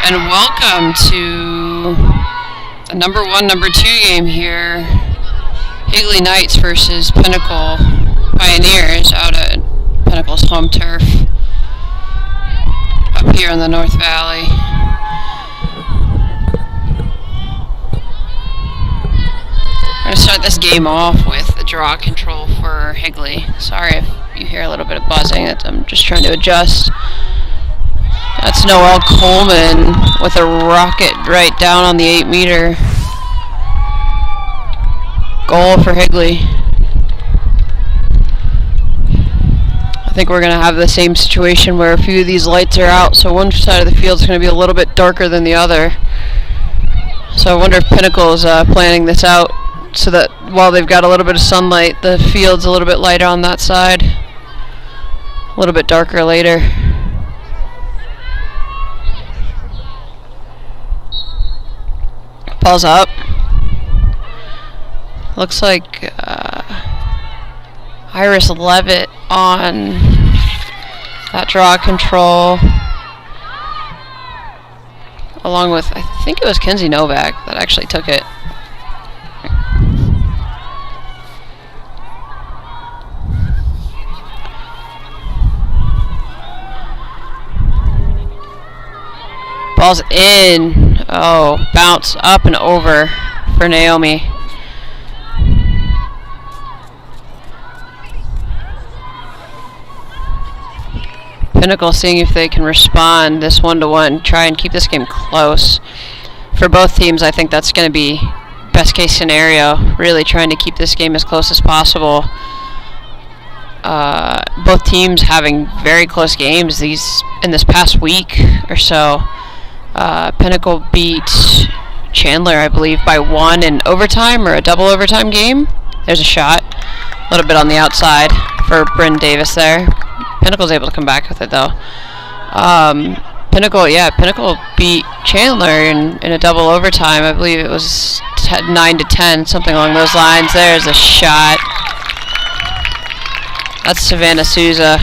and welcome to the number 1, number 2 game here. Higley Knights versus Pinnacle Pioneers out at Pinnacle's home turf up here in the North Valley. I'm going to start this game off with the draw control for Higley. Sorry if you hear a little bit of buzzing. I'm just trying to adjust. That's Noel Coleman with a rocket right down on the 8-meter. Goal for Higley. I think we're going to have the same situation where a few of these lights are out, so one side of the field is going to be a little bit darker than the other. So I wonder if Pinnacle is planning this out so that while they've got a little bit of sunlight, the field's a little bit lighter on that side, a little bit darker later. Ball's up. Looks like Iris Levitt on that draw control, along with, I think it was Kenzie Novak that actually took it. Ball's in. Oh, bounce up and over for Naomi. Pinnacle seeing if they can respond this 1-1, try and keep this game close. For both teams, I think that's going to be best case scenario, really trying to keep this game as close as possible. Both teams having very close games in this past week or so. Pinnacle beat Chandler, I believe, by 1 in overtime, or a double overtime game. There's a shot. A little bit on the outside for Bryn Davis there. Pinnacle's able to come back with it, though. Pinnacle beat Chandler in a double overtime. I believe it was 9-10, something along those lines. There's a shot. That's Savannah Souza.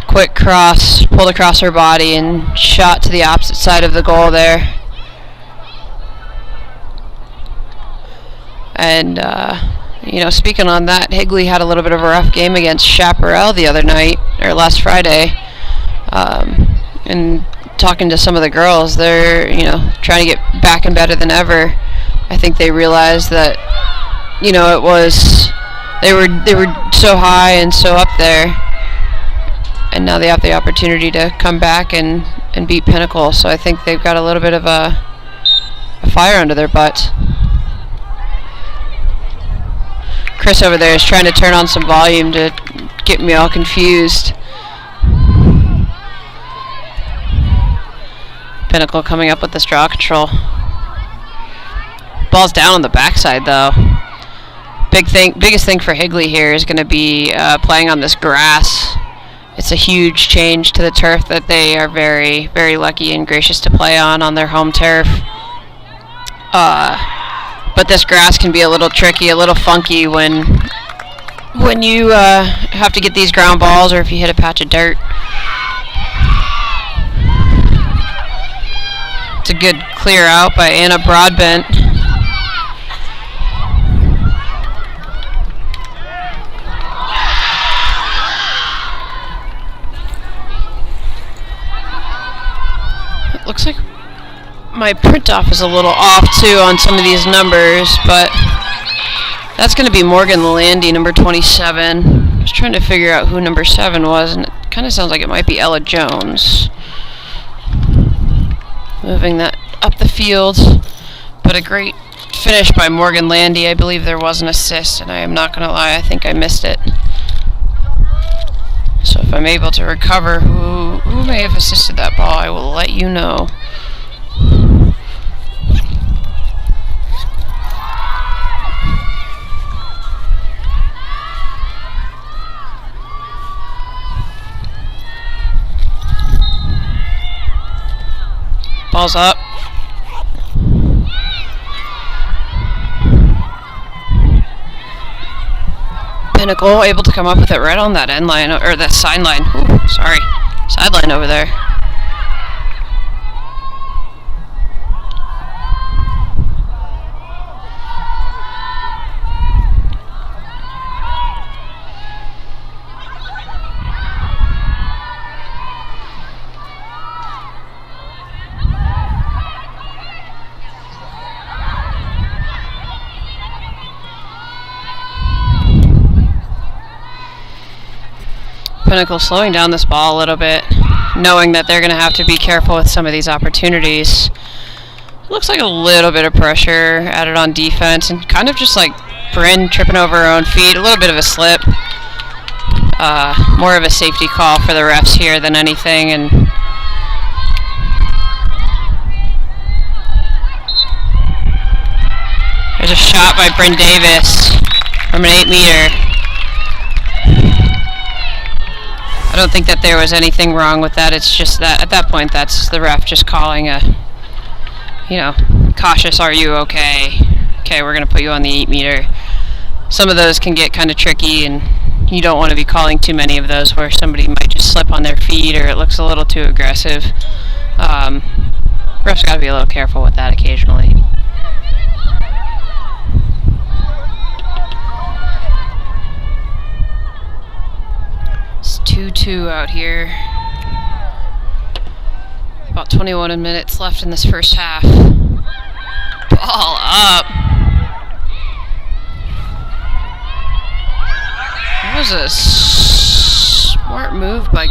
Quick cross, pulled across her body and shot to the opposite side of the goal there. And, speaking on that, Higley had a little bit of a rough game against Chaparral the other night, or last Friday. And talking to some of the girls, they're, trying to get back and better than ever. I think they realized that, it was, they were so high and so up there. And now they have the opportunity to come back and beat Pinnacle. So I think they've got a little bit of a fire under their butt. Chris over there is trying to turn on some volume to get me all confused. Pinnacle coming up with this draw control. Ball's down on the backside though. Biggest thing for Higley here is going to be playing on this grass. It's a huge change to the turf that they are very, very lucky and gracious to play on their home turf. But this grass can be a little tricky, a little funky when you have to get these ground balls or if you hit a patch of dirt. It's a good clear out by Anna Broadbent. Looks like my print off is a little off too on some of these numbers, but that's going to be Morgan Landy, number 27. I was trying to figure out who number 7 was, and it kind of sounds like it might be Ella Jones. Moving that up the field, but a great finish by Morgan Landy. I believe there was an assist, and I am not going to lie, I think I missed it. So if I'm able to recover who may have assisted that ball, I will let you know. Ball's up. Pinnacle able to come up with it right on that end line, or that sideline. Sideline over there. Pinnacle slowing down this ball a little bit, knowing that they're going to have to be careful with some of these opportunities. Looks like a little bit of pressure added on defense, and kind of just like Bryn tripping over her own feet, a little bit of a slip. More of a safety call for the refs here than anything. And there's a shot by Bryn Davis from an 8-meter. I don't think that there was anything wrong with that. It's just that at that point, that's the ref just calling a, cautious, are you okay? Okay, we're going to put you on the 8-meter. Some of those can get kind of tricky, and you don't want to be calling too many of those where somebody might just slip on their feet or it looks a little too aggressive. Refs got to be a little careful with that occasionally. It's 2-2 out here. About 21 minutes left in this first half. Ball up. That was a smart move by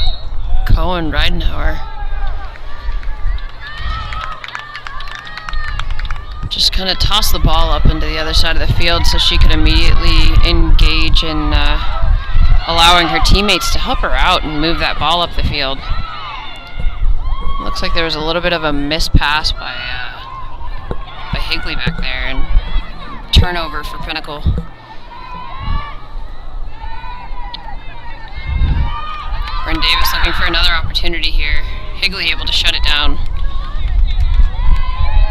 Cohen Reidenauer. Just kind of tossed the ball up into the other side of the field so she could immediately engage in allowing her teammates to help her out and move that ball up the field. Looks like there was a little bit of a missed pass by Higley back there, and turnover for Pinnacle. Bryn Davis looking for another opportunity here. Higley able to shut it down.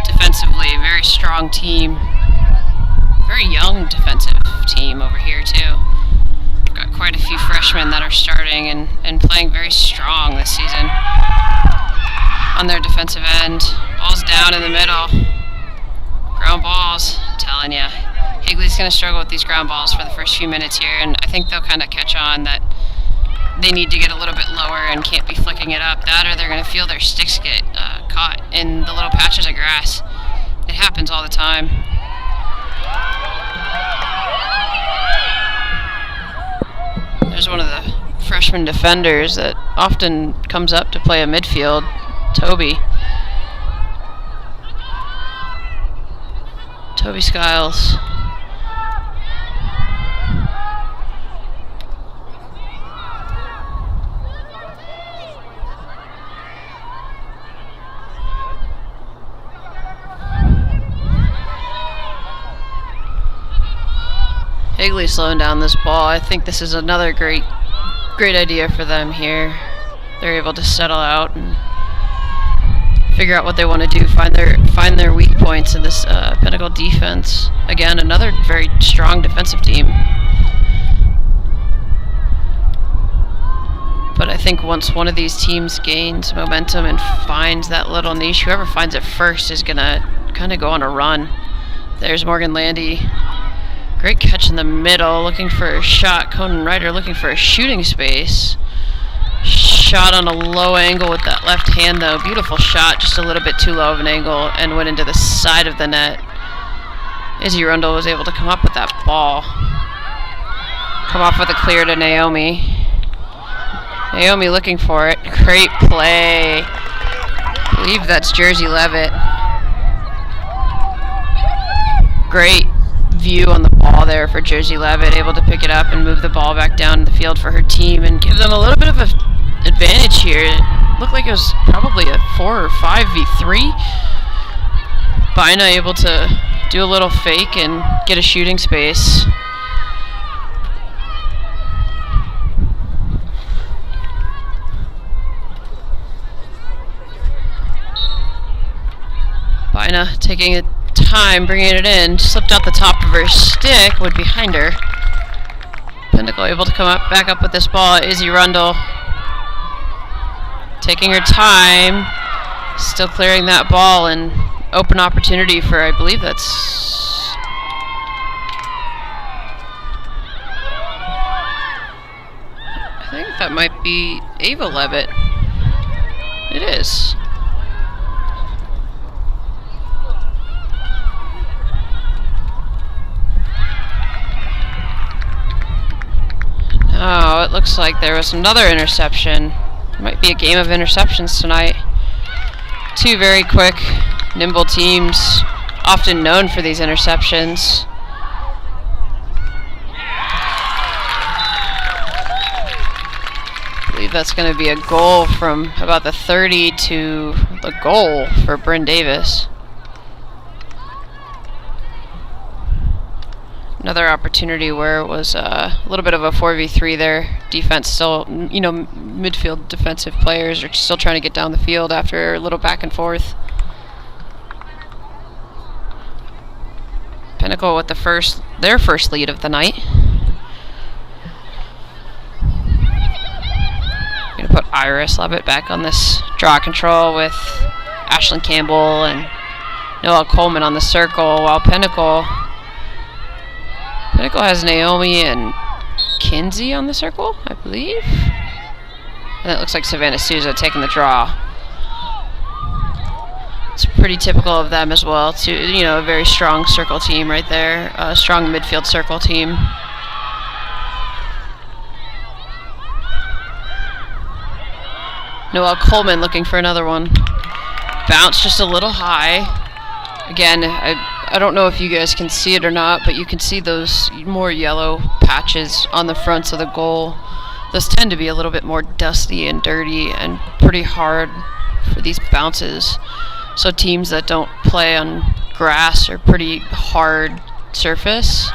Defensively, a very strong team. Very young defensive team over here too. Got quite a few freshmen that are starting and playing very strong this season. On their defensive end. Ball's down in the middle. Ground balls, I'm telling ya. Higley's going to struggle with these ground balls for the first few minutes here, and I think they'll kind of catch on that they need to get a little bit lower and can't be flicking it up. That or they're going to feel their sticks get caught in the little patches of grass. It happens all the time. There's one of the freshman defenders that often comes up to play a midfield, Toby Skiles. Higley slowing down this ball. I think this is another great idea for them here. They're able to settle out and figure out what they want to do, find their weak points in this Pinnacle defense. Again, another very strong defensive team. But I think once one of these teams gains momentum and finds that little niche, whoever finds it first is going to kind of go on a run. There's Morgan Landy. Great catch in the middle, looking for a shot. Conan Ryder looking for a shooting space. Shot on a low angle with that left hand though. Beautiful shot, just a little bit too low of an angle and went into the side of the net. Izzy Rundle was able to come up with that ball. Come off with a clear to Naomi. Naomi looking for it. Great play. I believe that's Jersey Levitt. Great view on the ball there for Jersey Levitt, able to pick it up and move the ball back down the field for her team and give them a little bit of an advantage here. It looked like it was probably a 4 or 5v3. Bina able to do a little fake and get a shooting space. Bina taking a time, bringing it in, slipped out the top of her stick, would behind her. Pinnacle able to come up, back up with this ball. Izzy Rundle taking her time, still clearing that ball, and open opportunity for, I believe that's I think that might be Ava Levitt. It is. Oh, it looks like there was another interception. Might be a game of interceptions tonight. Two very quick, nimble teams, often known for these interceptions. I believe that's going to be a goal from about the 30 to the goal for Bryn Davis. Another opportunity where it was a little bit of a 4v3 there. Defense still, you know, midfield defensive players are still trying to get down the field after a little back and forth. Pinnacle with their first lead of the night. Gonna put Iris Levitt back on this draw control with Ashlyn Campbell and Noelle Coleman on the circle, while Pinnacle has Naomi and Kinsey on the circle, I believe. And it looks like Savannah Souza taking the draw. It's pretty typical of them as well, too. You know, a very strong circle team right there. A strong midfield circle team. Noelle Coleman looking for another one. Bounce just a little high. Again, I don't know if you guys can see it or not, but you can see those more yellow patches on the fronts of the goal. Those tend to be a little bit more dusty and dirty and pretty hard for these bounces. So teams that don't play on grass or pretty hard surface,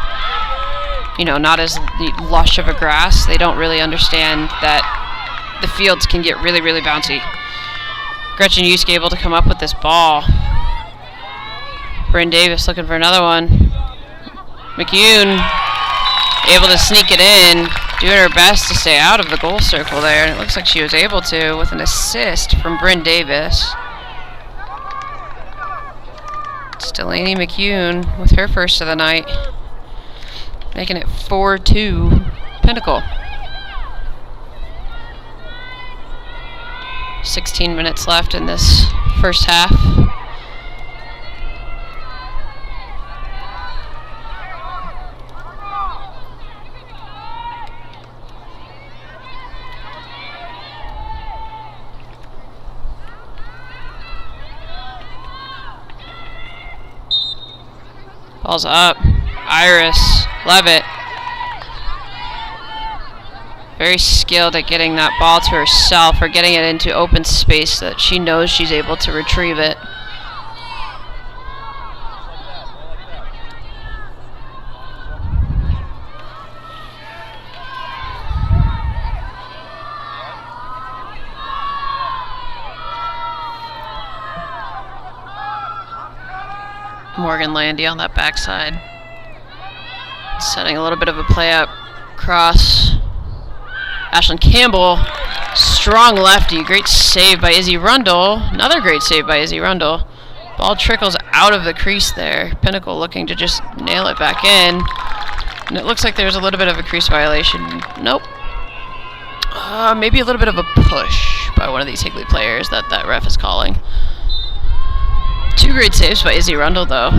you know, not as lush of a grass, they don't really understand that the fields can get really, really bouncy. Gretchen Yuske able to come up with this ball. Bryn Davis looking for another one. McCune able to sneak it in, doing her best to stay out of the goal circle there, and it looks like she was able to with an assist from Bryn Davis. Delaney McCune with her first of the night, making it 4-2 Pinnacle. 16 minutes left in this first half. Ball's up. Iris Levitt. Very skilled at getting that ball to herself or getting it into open space that she knows she's able to retrieve it. Morgan Landy on that backside. Setting a little bit of a play up cross. Ashlyn Campbell, strong lefty. Great save by Izzy Rundle. Another great save by Izzy Rundle. Ball trickles out of the crease there. Pinnacle looking to just nail it back in. And it looks like there's a little bit of a crease violation. Nope. Maybe a little bit of a push by one of these Higley players that ref is calling. Two great saves by Izzy Rundle, though.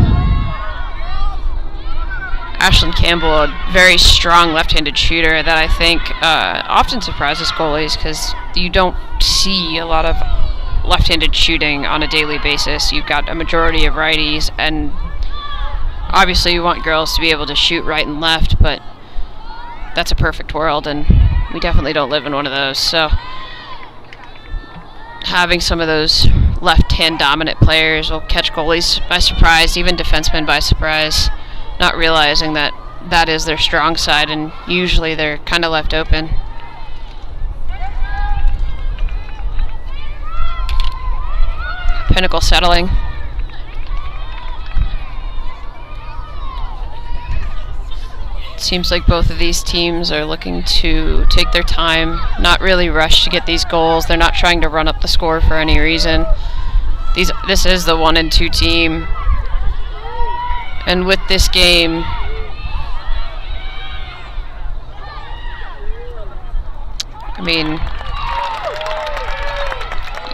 Ashlyn Campbell, a very strong left-handed shooter that I think often surprises goalies because you don't see a lot of left-handed shooting on a daily basis. You've got a majority of righties, and obviously you want girls to be able to shoot right and left, but that's a perfect world, and we definitely don't live in one of those. So having some of those left-hand dominant players will catch goalies by surprise, even defensemen by surprise, not realizing that that is their strong side, and usually they're kind of left open. Pinnacle settling. Seems like both of these teams are looking to take their time, not really rush to get these goals. They're not trying to run up the score for any reason. This is the 1 and 2 team. And with this game, I mean,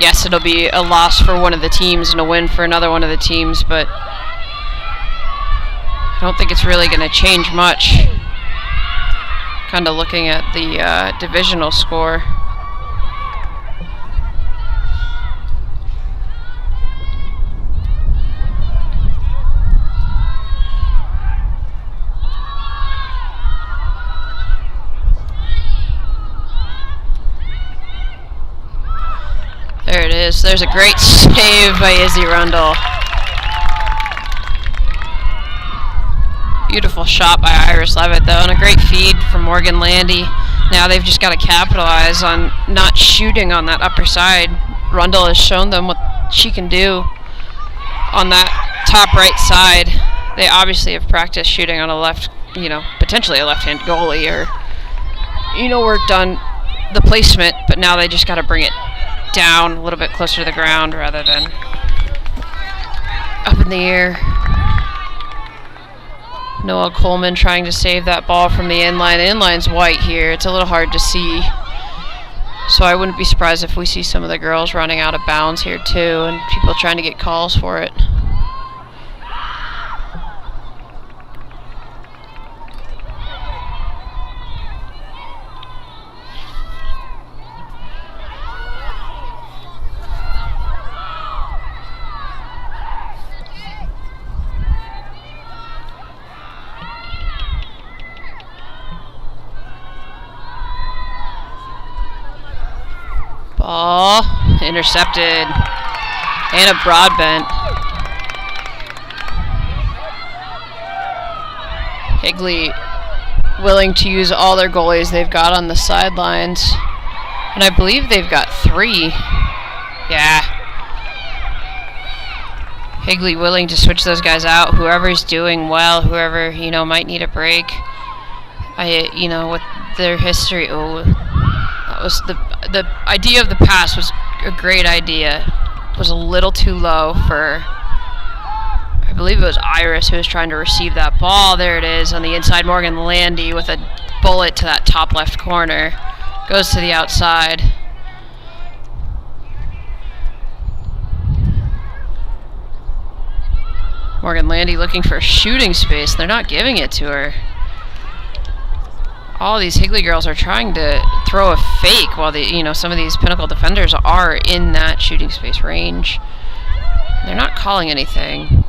yes, it'll be a loss for one of the teams and a win for another one of the teams, but I don't think it's really going to change much. Kind of looking at the divisional score. There it is. There's a great save by Izzy Rundle. Beautiful shot by Iris Levitt, though, and a great feed from Morgan Landy. Now they've just got to capitalize on not shooting on that upper side. Rundle has shown them what she can do on that top right side. They obviously have practiced shooting on a left, potentially a left-hand goalie, or, worked on the placement, but now they just got to bring it down a little bit closer to the ground rather than up in the air. Noah Coleman trying to save that ball from the inline. The inline's white here. It's a little hard to see. So I wouldn't be surprised if we see some of the girls running out of bounds here too, and people trying to get calls for it. Ball intercepted. Anna Broadbent. Higley willing to use all their goalies they've got on the sidelines. And I believe they've got 3. Yeah. Higley willing to switch those guys out. Whoever's doing well, whoever, might need a break. With their history, that was the idea of the pass was a great idea. It was a little too low for, I believe it was Iris who was trying to receive that ball. There it is on the inside. Morgan Landy with a bullet to that top left corner. Goes to the outside. Morgan Landy looking for shooting space. They're not giving it to her. All these Higley girls are trying to throw a fake while some of these Pinnacle defenders are in that shooting space range. They're not calling anything.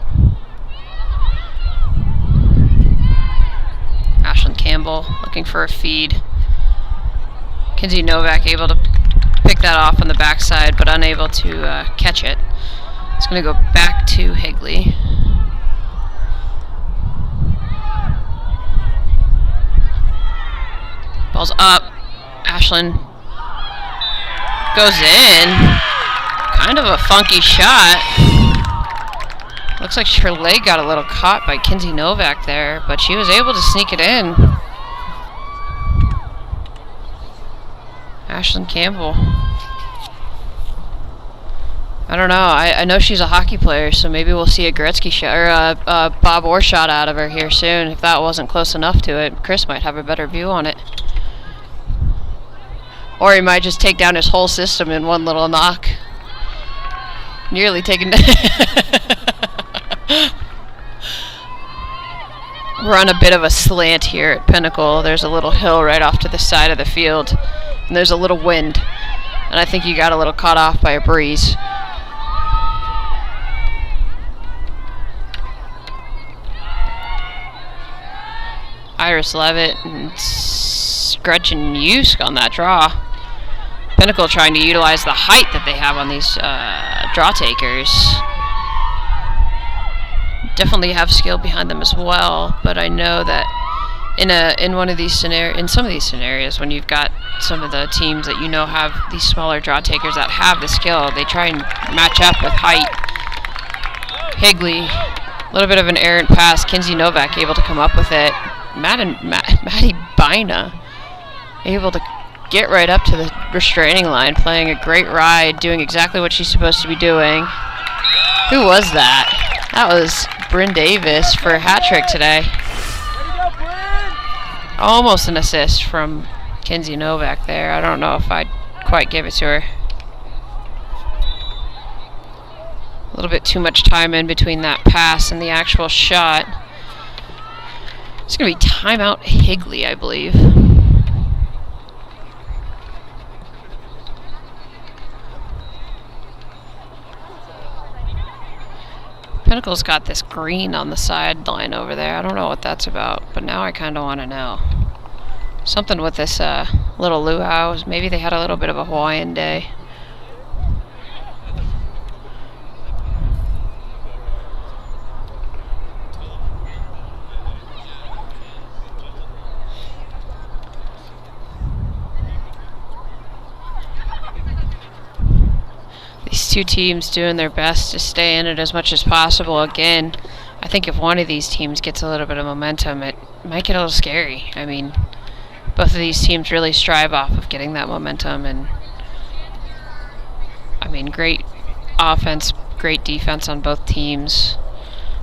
Ashlyn Campbell looking for a feed. Kinsey Novak able to pick that off on the backside, but unable to catch it. It's going to go back to Higley. Ball's up. Ashlyn goes in. Kind of a funky shot. Looks like her leg got a little caught by Kinsey Novak there, but she was able to sneak it in. Ashlyn Campbell. I don't know. I know she's a hockey player, so maybe we'll see a Gretzky shot or a Bob Orr shot out of her here soon. If that wasn't close enough to it, Chris might have a better view on it. Or he might just take down his whole system in one little knock. Nearly taken down. We're on a bit of a slant here at Pinnacle. There's a little hill right off to the side of the field. And there's a little wind. And I think you got a little caught off by a breeze. Iris Levitt and Gretchen Yusk on that draw. Pinnacle trying to utilize the height that they have on these draw takers. Definitely have skill behind them as well, but I know that in one of these in some of these scenarios, when you've got some of the teams that have these smaller draw takers that have the skill, they try and match up with height. Higley, a little bit of an errant pass. Kinsey Novak able to come up with it. Maddie Bina able to get right up to the restraining line, playing a great ride, doing exactly what she's supposed to be doing. Who was that? That was Bryn Davis for a hat trick today. Almost an assist from Kinsey Novak there. I don't know if I'd quite give it to her. A little bit too much time in between that pass and the actual shot. It's going to be timeout Higley, I believe. Pinnacle's got this green on the sideline over there. I don't know what that's about, but now I kind of want to know. Something with this little luau. Maybe they had a little bit of a Hawaiian day. These two teams doing their best to stay in it as much as possible. Again, I think if one of these teams gets a little bit of momentum, it might get a little scary. I mean, both of these teams really strive off of getting that momentum, and I mean, great offense, great defense on both teams.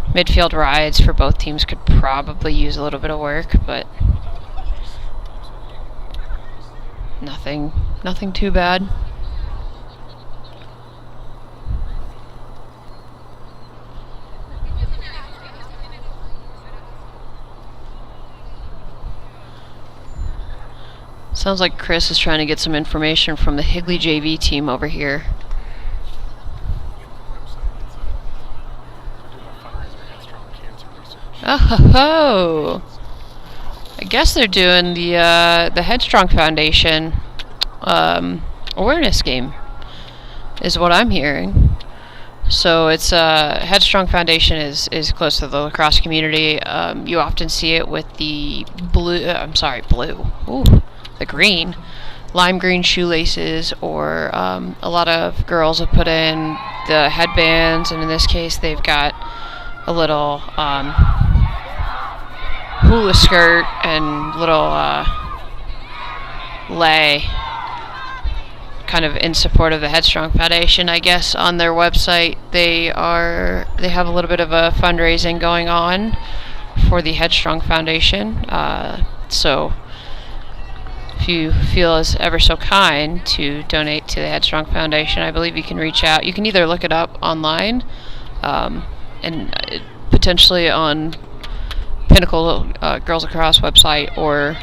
Midfield rides for both teams could probably use a little bit of work, but nothing too bad. Sounds like Chris is trying to get some information from the Higley JV team over here. Oh, I guess they're doing the Headstrong Foundation awareness game, is what I'm hearing. So it's Headstrong Foundation is close to the lacrosse community. You often see it with the the green, lime green shoelaces, or a lot of girls have put in the headbands, and in this case they've got a little hula skirt and little lei, kind of in support of the Headstrong Foundation. I guess on their website they have a little bit of a fundraising going on for the Headstrong Foundation. So if you feel as ever so kind to donate to the Headstrong Foundation, I believe you can reach out. You can either look it up online and potentially on Pinnacle Girls Lacrosse website or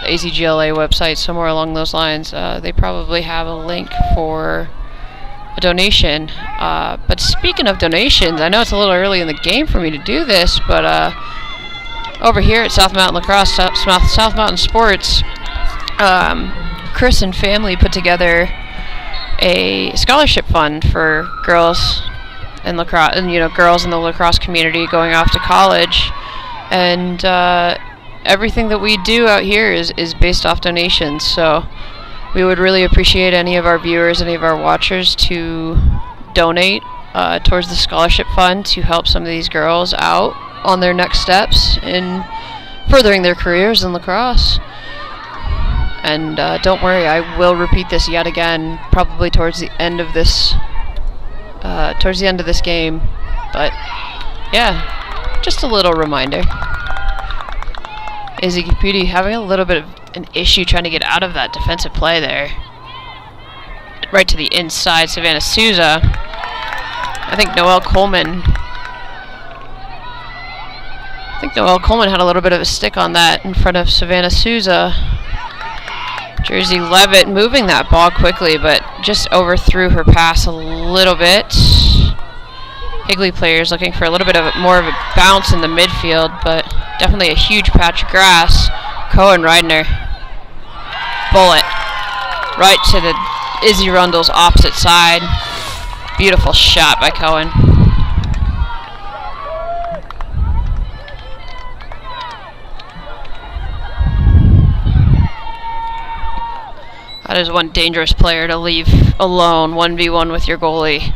the AGLA website, somewhere along those lines. They probably have a link for a donation. But speaking of donations, I know it's a little early in the game for me to do this, but over here at South Mountain Lacrosse, South Mountain Sports, Chris and family put together a scholarship fund for girls in lacrosse, and girls in the lacrosse community going off to college, and everything that we do out here is based off donations. So we would really appreciate any of our viewers, any of our watchers to donate towards the scholarship fund to help some of these girls out on their next steps in furthering their careers in lacrosse. And don't worry, I will repeat this yet again, probably towards the end of this game. But yeah, just a little reminder. Izzy Caputi having a little bit of an issue trying to get out of that defensive play there. Right to the inside, Savannah Souza. I think Noelle Coleman had a little bit of a stick on that in front of Savannah Souza. Jersey Levitt moving that ball quickly, but just overthrew her pass a little bit. Higley players looking for a little bit of more of a bounce in the midfield, but definitely a huge patch of grass. Cohen riding her. Bullet right to the Izzy Rundle's opposite side. Beautiful shot by Cohen. That is one dangerous player to leave alone 1v1 with your goalie.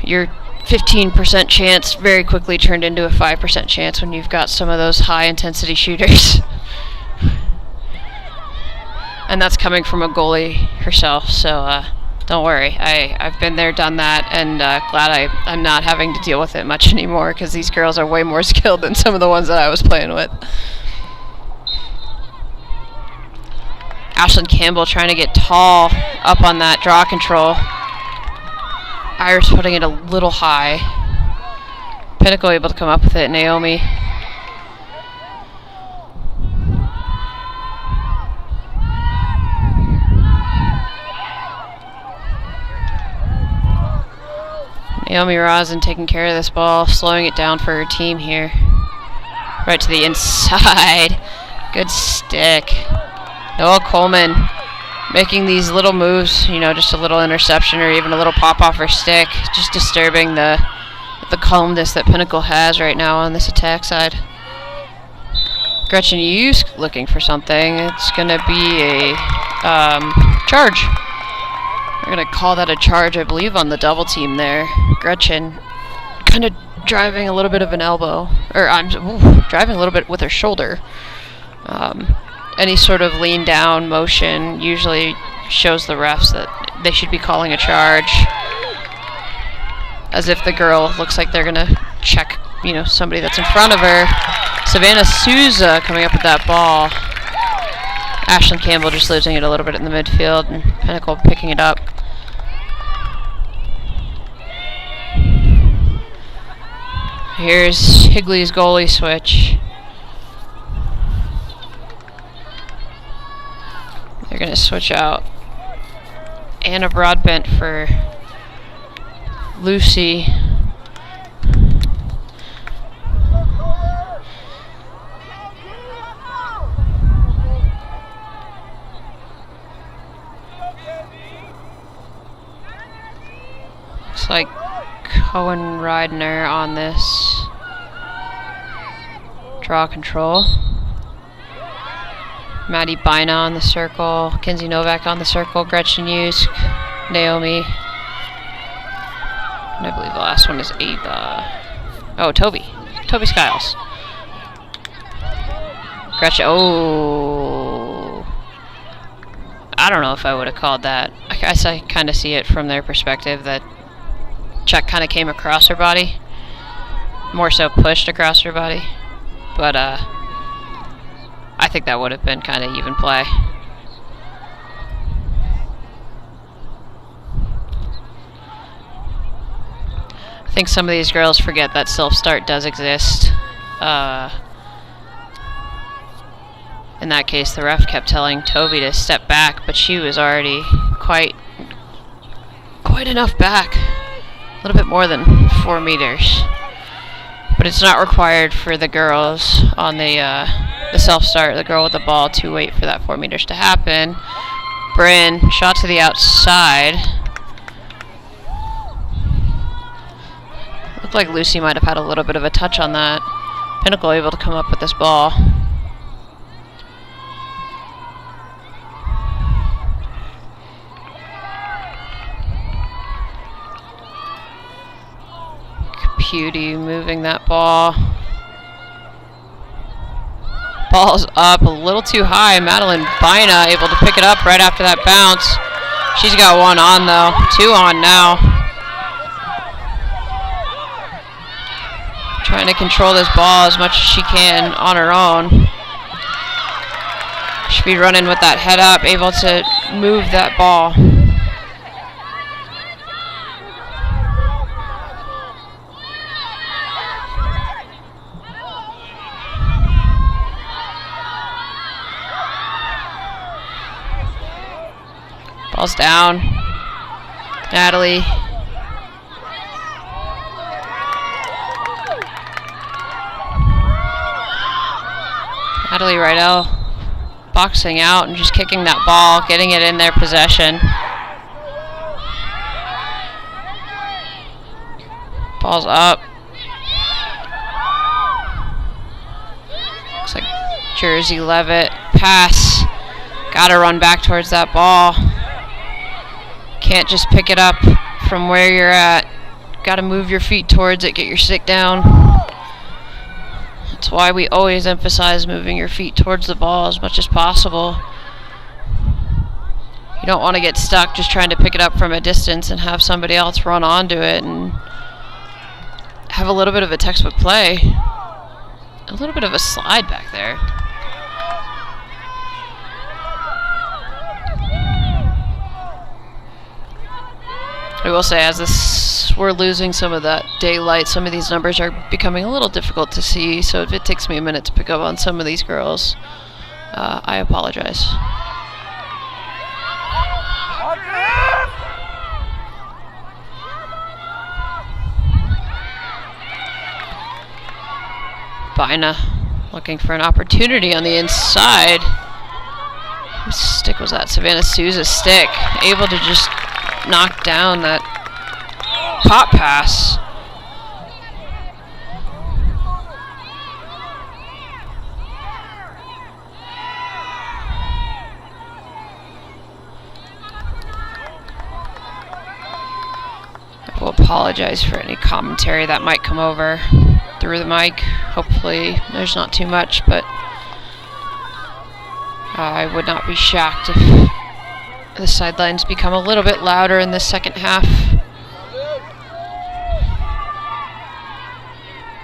Your 15% chance very quickly turned into a 5% chance when you've got some of those high-intensity shooters. And that's coming from a goalie herself, so don't worry. I've been there, done that, and glad I'm not having to deal with it much anymore, because these girls are way more skilled than some of the ones that I was playing with. Ashlyn Campbell trying to get tall up on that draw control. Iris putting it a little high. Pinnacle able to come up with it. Naomi. Naomi Rosin taking care of this ball, slowing it down for her team here. Right to the inside. Good stick. Noah Coleman making these little moves, you know, just a little interception or even a little pop off her stick, just disturbing the calmness that Pinnacle has right now on this attack side. Gretchen Hughes looking for something. It's going to be a charge. We're going to call that a charge, I believe, on the double team there. Gretchen kind of driving a little bit of an elbow, or driving a little bit with her shoulder. Any sort of lean down motion usually shows the refs that they should be calling a charge. As if the girl looks like they're going to check, you know, somebody that's in front of her. Savannah Souza coming up with that ball. Ashlyn Campbell just losing it a little bit in the midfield, and Pinnacle picking it up. Here's Higley's goalie switch. They're going to switch out Anna Broadbent for Lucy. Looks like Cohen Reidner on this. Draw control. Maddie Bina on the circle. Kinsey Novak on the circle. Gretchen Hughes. Naomi. And I believe the last one is Ava. Oh, Toby. Toby Skiles. Gretchen. Oh. I don't know if I would have called that. I guess I kind of see it from their perspective that check kind of came across her body. More so pushed across her body. But, I think that would have been kind of even play. I think some of these girls forget that self-start does exist. In that case, the ref kept telling Toby to step back, but she was already quite enough back. A little bit more than 4 meters. But it's not required for the girls on the self-start, the girl with the ball, to wait for that 4 meters to happen. Bryn, shot to the outside. Looked like Lucy might have had a little bit of a touch on that. Pinnacle able to come up with this ball. Cutie moving that ball. Ball's up a little too high. Madeline Bina able to pick it up right after that bounce. She's got 1 on though. 2 on now. Trying to control this ball as much as she can on her own. Should be running with that head up, able to move that ball. Ball's down. Natalie. Natalie Rydell boxing out and just kicking that ball, getting it in their possession. Ball's up. Looks like Jersey Levitt. Pass. Gotta run back towards that ball. Can't just pick it up from where you're at. Gotta move your feet towards it, get your stick down. That's why we always emphasize moving your feet towards the ball as much as possible. You don't want to get stuck just trying to pick it up from a distance and have somebody else run onto it and have a little bit of a textbook play. A little bit of a slide back there. I will say, as we're losing some of that daylight, some of these numbers are becoming a little difficult to see, so if it takes me a minute to pick up on some of these girls, I apologize. Bina looking for an opportunity on the inside. Whose stick was that? Savannah Souza's stick. Able to just knock down that pop pass. I will apologize for any commentary that might come over through the mic. Hopefully there's not too much, but I would not be shocked if the sidelines become a little bit louder in the second half.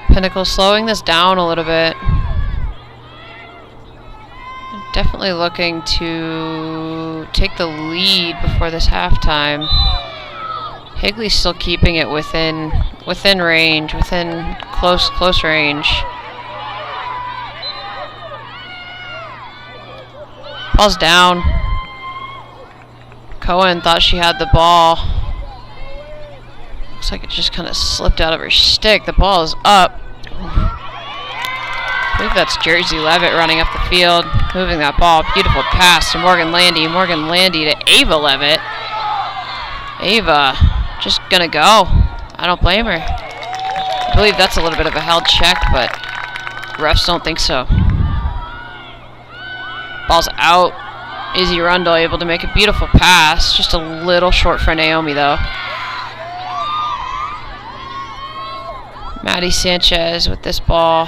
Pinnacle slowing this down a little bit. Definitely looking to take the lead before this halftime. Higley's still keeping it within range, within close range. Ball's down. Cohen thought she had the ball. Looks like it just kind of slipped out of her stick. The ball is up. I believe that's Jersey Levitt running up the field, moving that ball. Beautiful pass to Morgan Landy. Morgan Landy to Ava Levitt. Ava just gonna go. I don't blame her. I believe that's a little bit of a held check, but refs don't think so. Ball's out. Izzy Rundle able to make a beautiful pass. Just a little short for Naomi, though. Maddie Sanchez with this ball.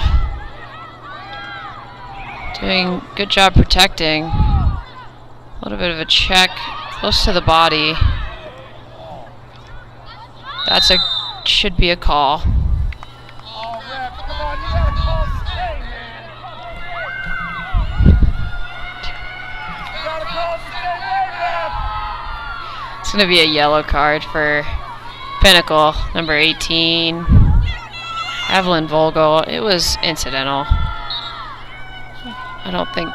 Doing a good job protecting. A little bit of a check close to the body. That's should be a call. It's going to be a yellow card for Pinnacle, number 18, Evelyn Vogel. It was incidental. I don't think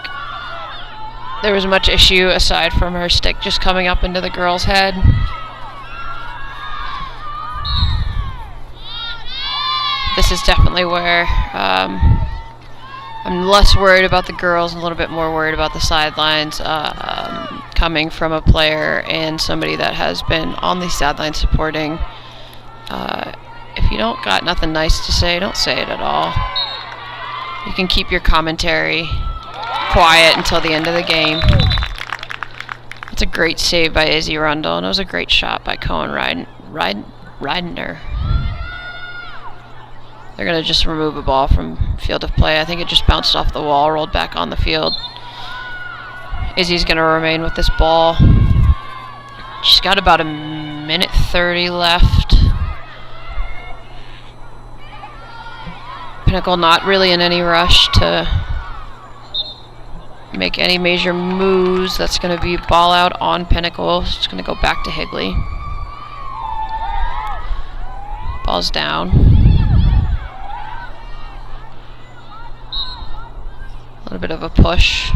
there was much issue aside from her stick just coming up into the girl's head. This is definitely where I'm less worried about the girls and a little bit more worried about the sidelines, coming from a player and somebody that has been on the sidelines supporting. If you don't got nothing nice to say, don't say it at all. You can keep your commentary quiet until the end of the game. It's a great save by Izzy Rundle, and it was a great shot by Cohen Ridner. They're going to just remove a ball from field of play. I think it just bounced off the wall, rolled back on the field. Izzy's going to remain with this ball. She's got about a minute 30 left. Pinnacle not really in any rush to make any major moves. That's going to be ball out on Pinnacle. It's going to go back to Higley. Ball's down. A little bit of a push.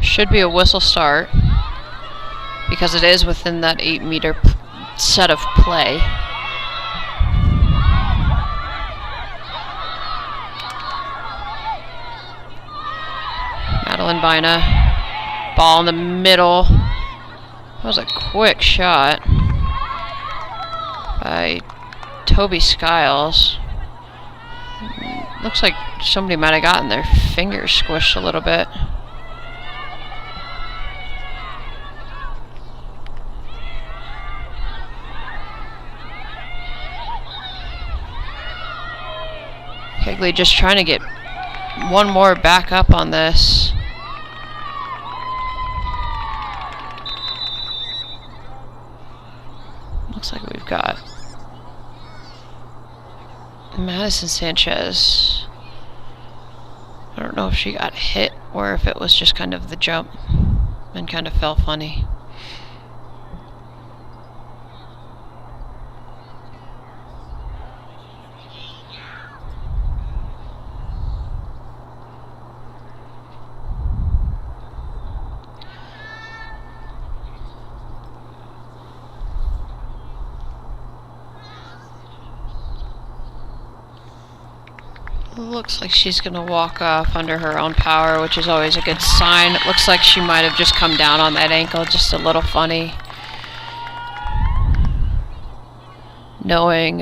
Should be a whistle start because it is within that 8-meter set of play. Madeline Bina. Ball in the middle. That was a quick shot by Toby Skiles. Looks like somebody might have gotten their fingers squished a little bit. Higley just trying to get one more back up on this. Looks like we've got Madison Sanchez. I don't know if she got hit or if it was just kind of the jump and kind of fell funny. Looks like she's going to walk off under her own power, which is always a good sign. It looks like she might have just come down on that ankle, just a little funny. Knowing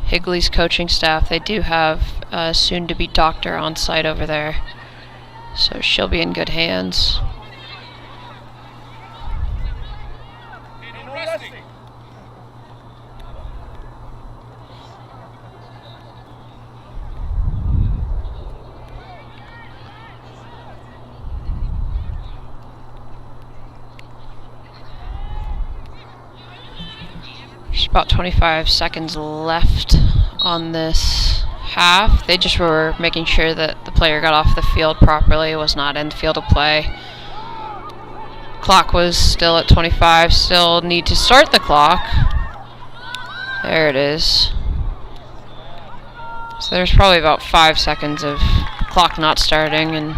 Higley's coaching staff, they do have a soon-to-be doctor on site over there, so she'll be in good hands. There's about 25 seconds left on this half. They just were making sure that the player got off the field properly, was not in the field of play. Clock was still at 25, still need to start the clock. There it is. So there's probably about 5 seconds of clock not starting, and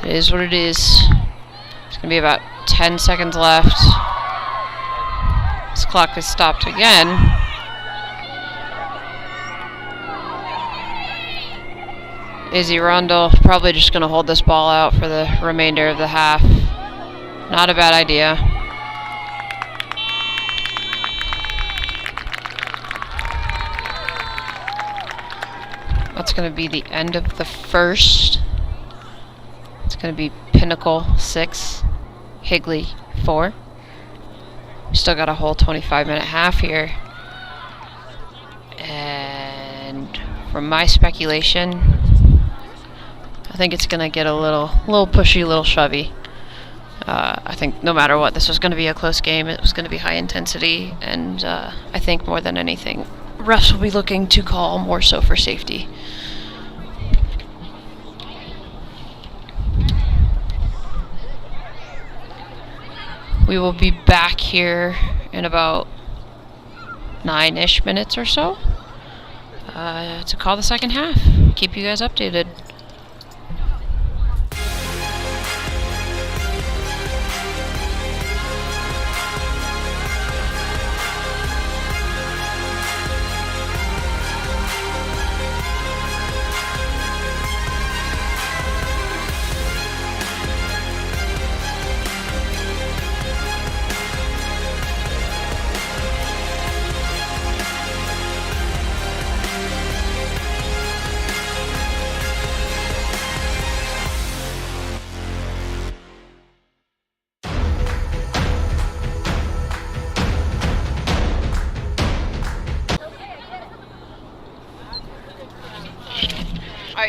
it is what it is. It's going to be about 10 seconds left. This clock has stopped again. Izzy Rundle probably just going to hold this ball out for the remainder of the half. Not a bad idea. That's going to be the end of the first. It's going to be Pinnacle 6, Higley 4. We still got a whole 25-minute half here. And from my speculation, I think it's going to get a little pushy, a little shovey. I think no matter what, this was going to be a close game. It was going to be high intensity, and I think more than anything, refs will be looking to call more so for safety. We will be back here in about 9-ish minutes or so to call the second half. Keep you guys updated.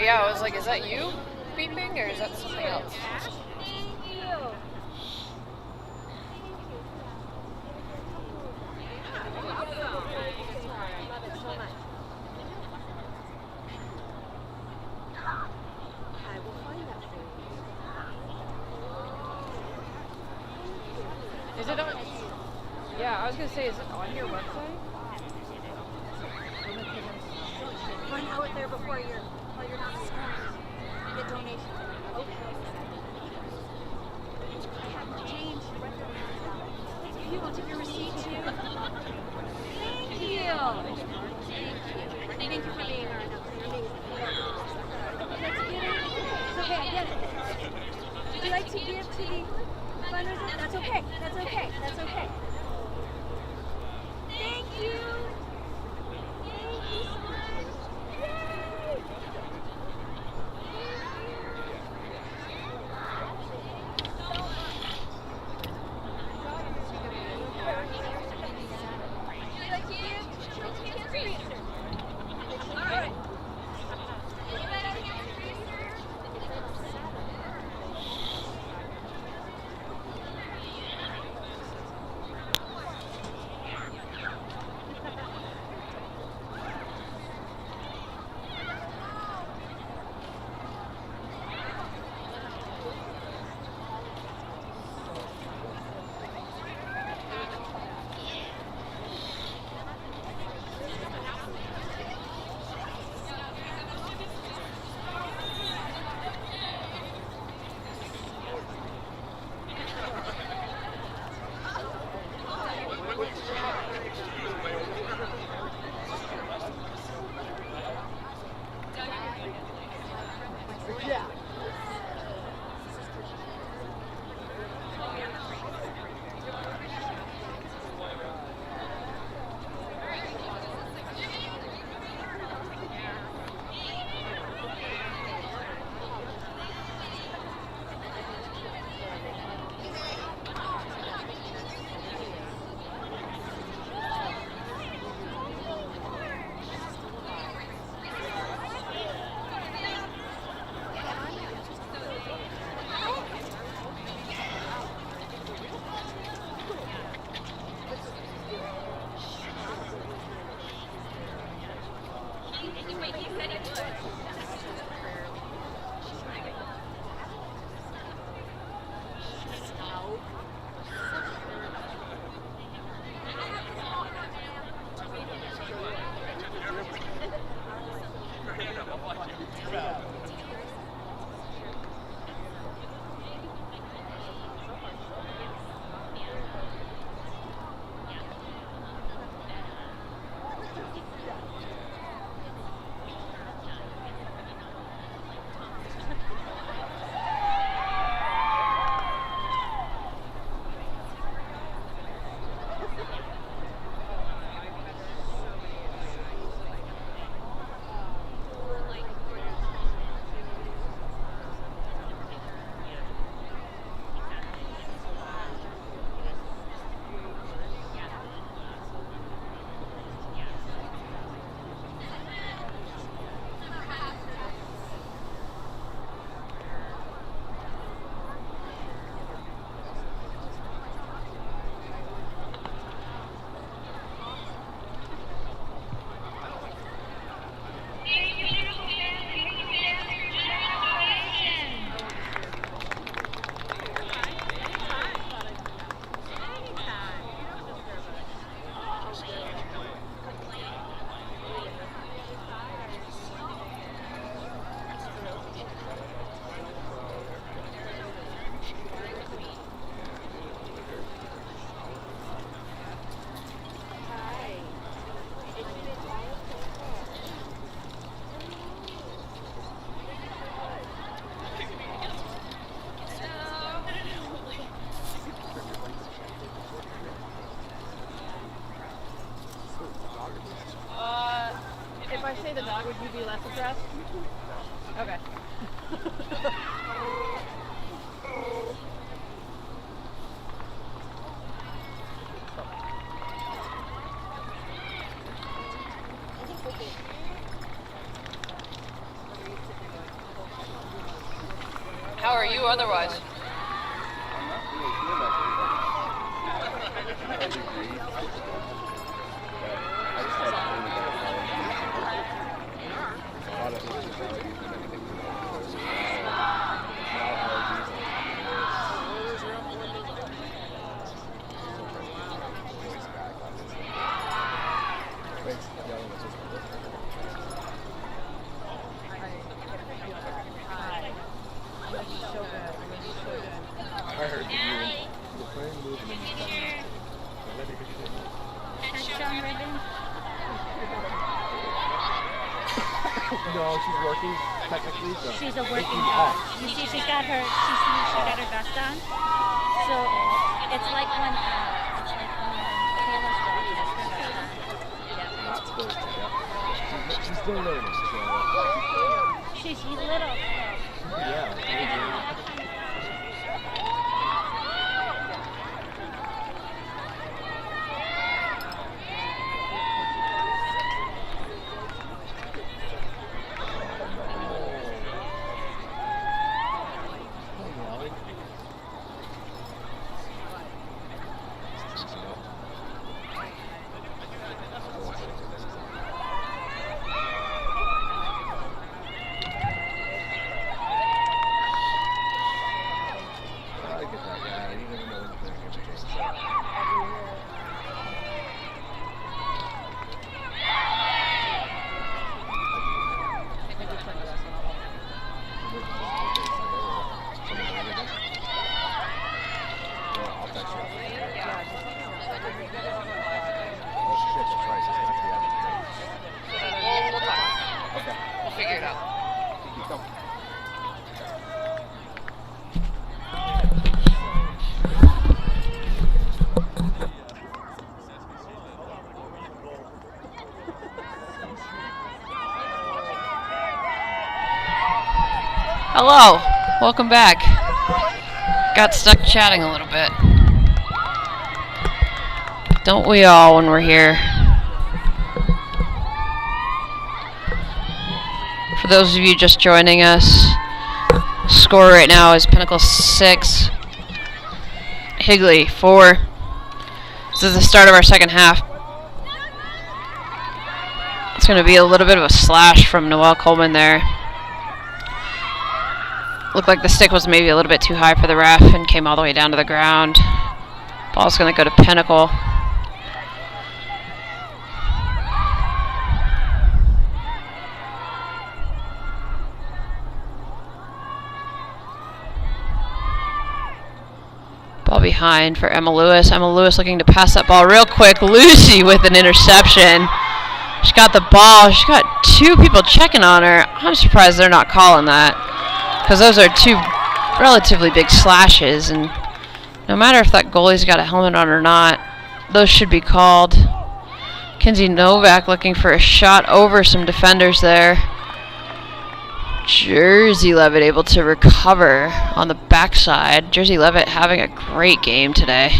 Yeah, I was like, is that you beeping or is that something else? Is it on? Yeah, I was gonna say, is it on your website? Run out there before you're not scoring. You get donations. Okay. I have to change. You want to take your receipt too? Thank you. Thank you for being our amazing. It's okay, I get it. Would you like to give to the fundraiser? That's okay. That's okay. That's okay. Thank you. Thank you so much. Yay! If I say the dog, would you be less impressed? Okay. How are you otherwise? No, she's working technically. So She's a working dog. You see, she got her vest on. So it's like when Taylor's dog has her vest on. Yeah. she's still learning. So. She's little. Yeah. Hello, welcome back. Got stuck chatting a little bit. Don't we all when we're here? For those of you just joining us, score right now is Pinnacle 6, Higley 4. This is the start of our second half. going to be a little bit of a slash from Noelle Coleman there. Looked like the stick was maybe a little bit too high for the ref and came all the way down to the ground. Ball's going to go to Pinnacle. Ball behind for Emma Lewis. Emma Lewis looking to pass that ball real quick. Lucy with an interception. She got the ball. She got two people checking on her. I'm surprised they're not calling that, because those are two relatively big slashes, and no matter if that goalie's got a helmet on or not, those should be called. Kinsey Novak looking for a shot over some defenders there. Jersey Levitt able to recover on the backside. Jersey Levitt having a great game today.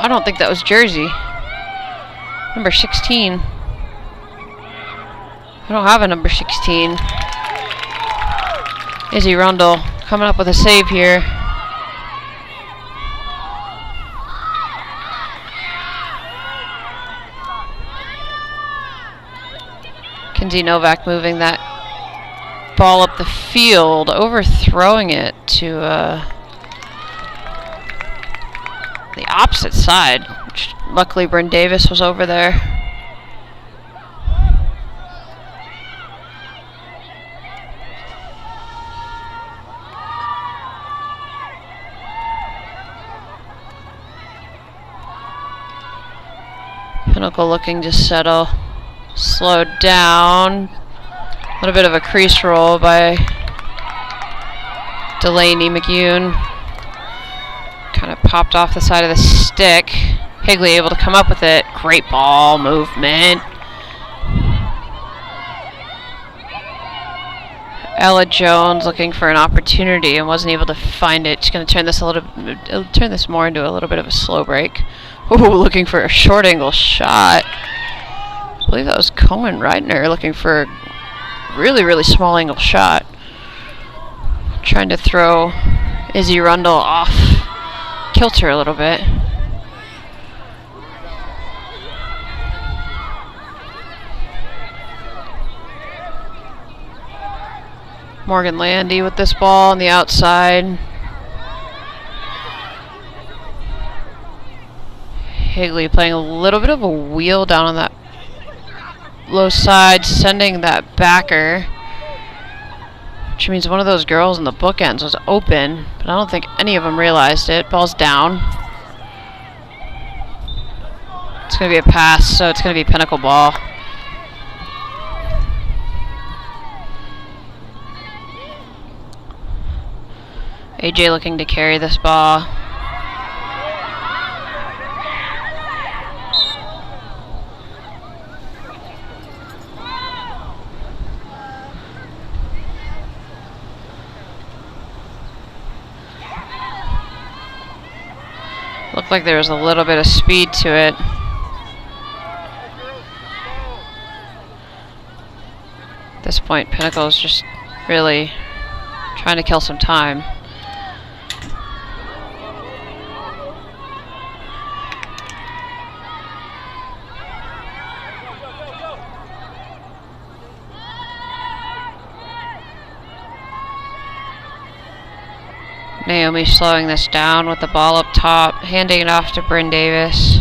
I don't think that was Jersey. Number 16. I don't have a number 16. Izzy Rundle coming up with a save here. Kinsey Novak moving that ball up the field, overthrowing it to the opposite side. Which, luckily, Bryn Davis was over there. Pinnacle looking to settle. Slowed down. A little bit of a crease roll by Delaney McEwen. Kind of popped off the side of the stick. Higley able to come up with it. Great ball movement. Ella Jones looking for an opportunity and wasn't able to find it. She's going to turn this more into a little bit of a slow break. Ooh, looking for a short angle shot. I believe that was Cohen Reitner looking for a really, really small angle shot. Trying to throw Izzy Rundle off kilter a little bit. Morgan Landy with this ball on the outside. Higley playing a little bit of a wheel down on that low side, sending that backer, which means one of those girls in the bookends was open, but I don't think any of them realized it. Ball's down. It's going to be a pass, so it's going to be Pinnacle ball. AJ looking to carry this ball. Looked like there was a little bit of speed to it. At this point, Pinnacle is just really trying to kill some time. Naomi slowing this down with the ball up top, handing it off to Bryn Davis.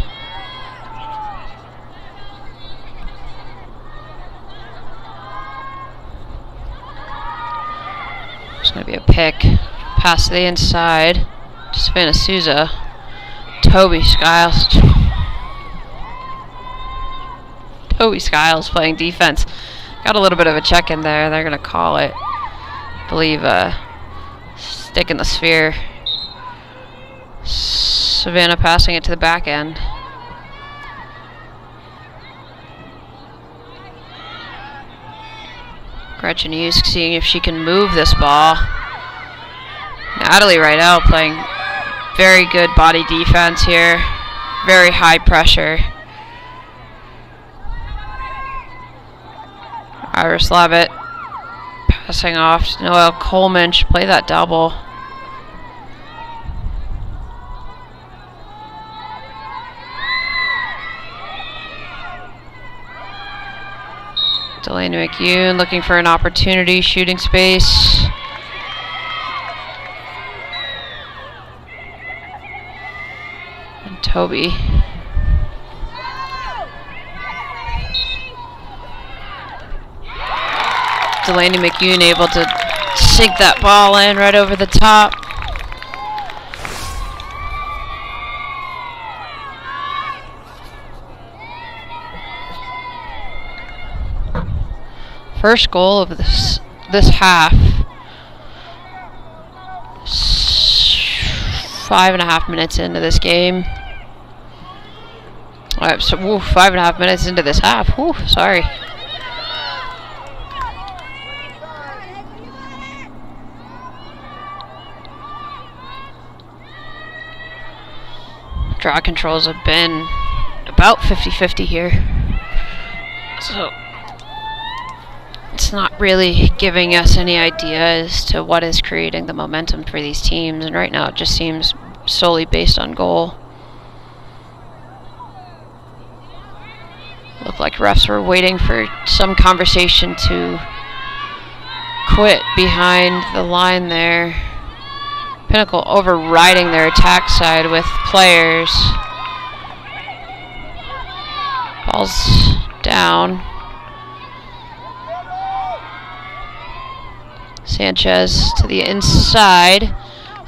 It's going to be a pick. Pass to the inside to Savannah Souza. Toby Skiles. Toby Skiles playing defense. Got a little bit of a check in there. They're going to call it, I believe, stick in the sphere. Savannah passing it to the back end. Gretchen Hughes seeing if she can move this ball. Natalie Rydell playing very good body defense here. Very high pressure. Iris Levitt Passing off. Noel Coleman should play that double. Delaney McEwen looking for an opportunity, shooting space. And Toby. Delaney McEwen able to sink that ball in right over the top. First goal of this half. 5.5 minutes into this game. Alright, so 5.5 minutes into this half. Sorry. Draw controls have been about 50-50 here. So it's not really giving us any idea as to what is creating the momentum for these teams, and right now it just seems solely based on goal. Looked like refs were waiting for some conversation to quit behind the line there. Pinnacle overriding their attack side with players. Ball's down. Sanchez to the inside.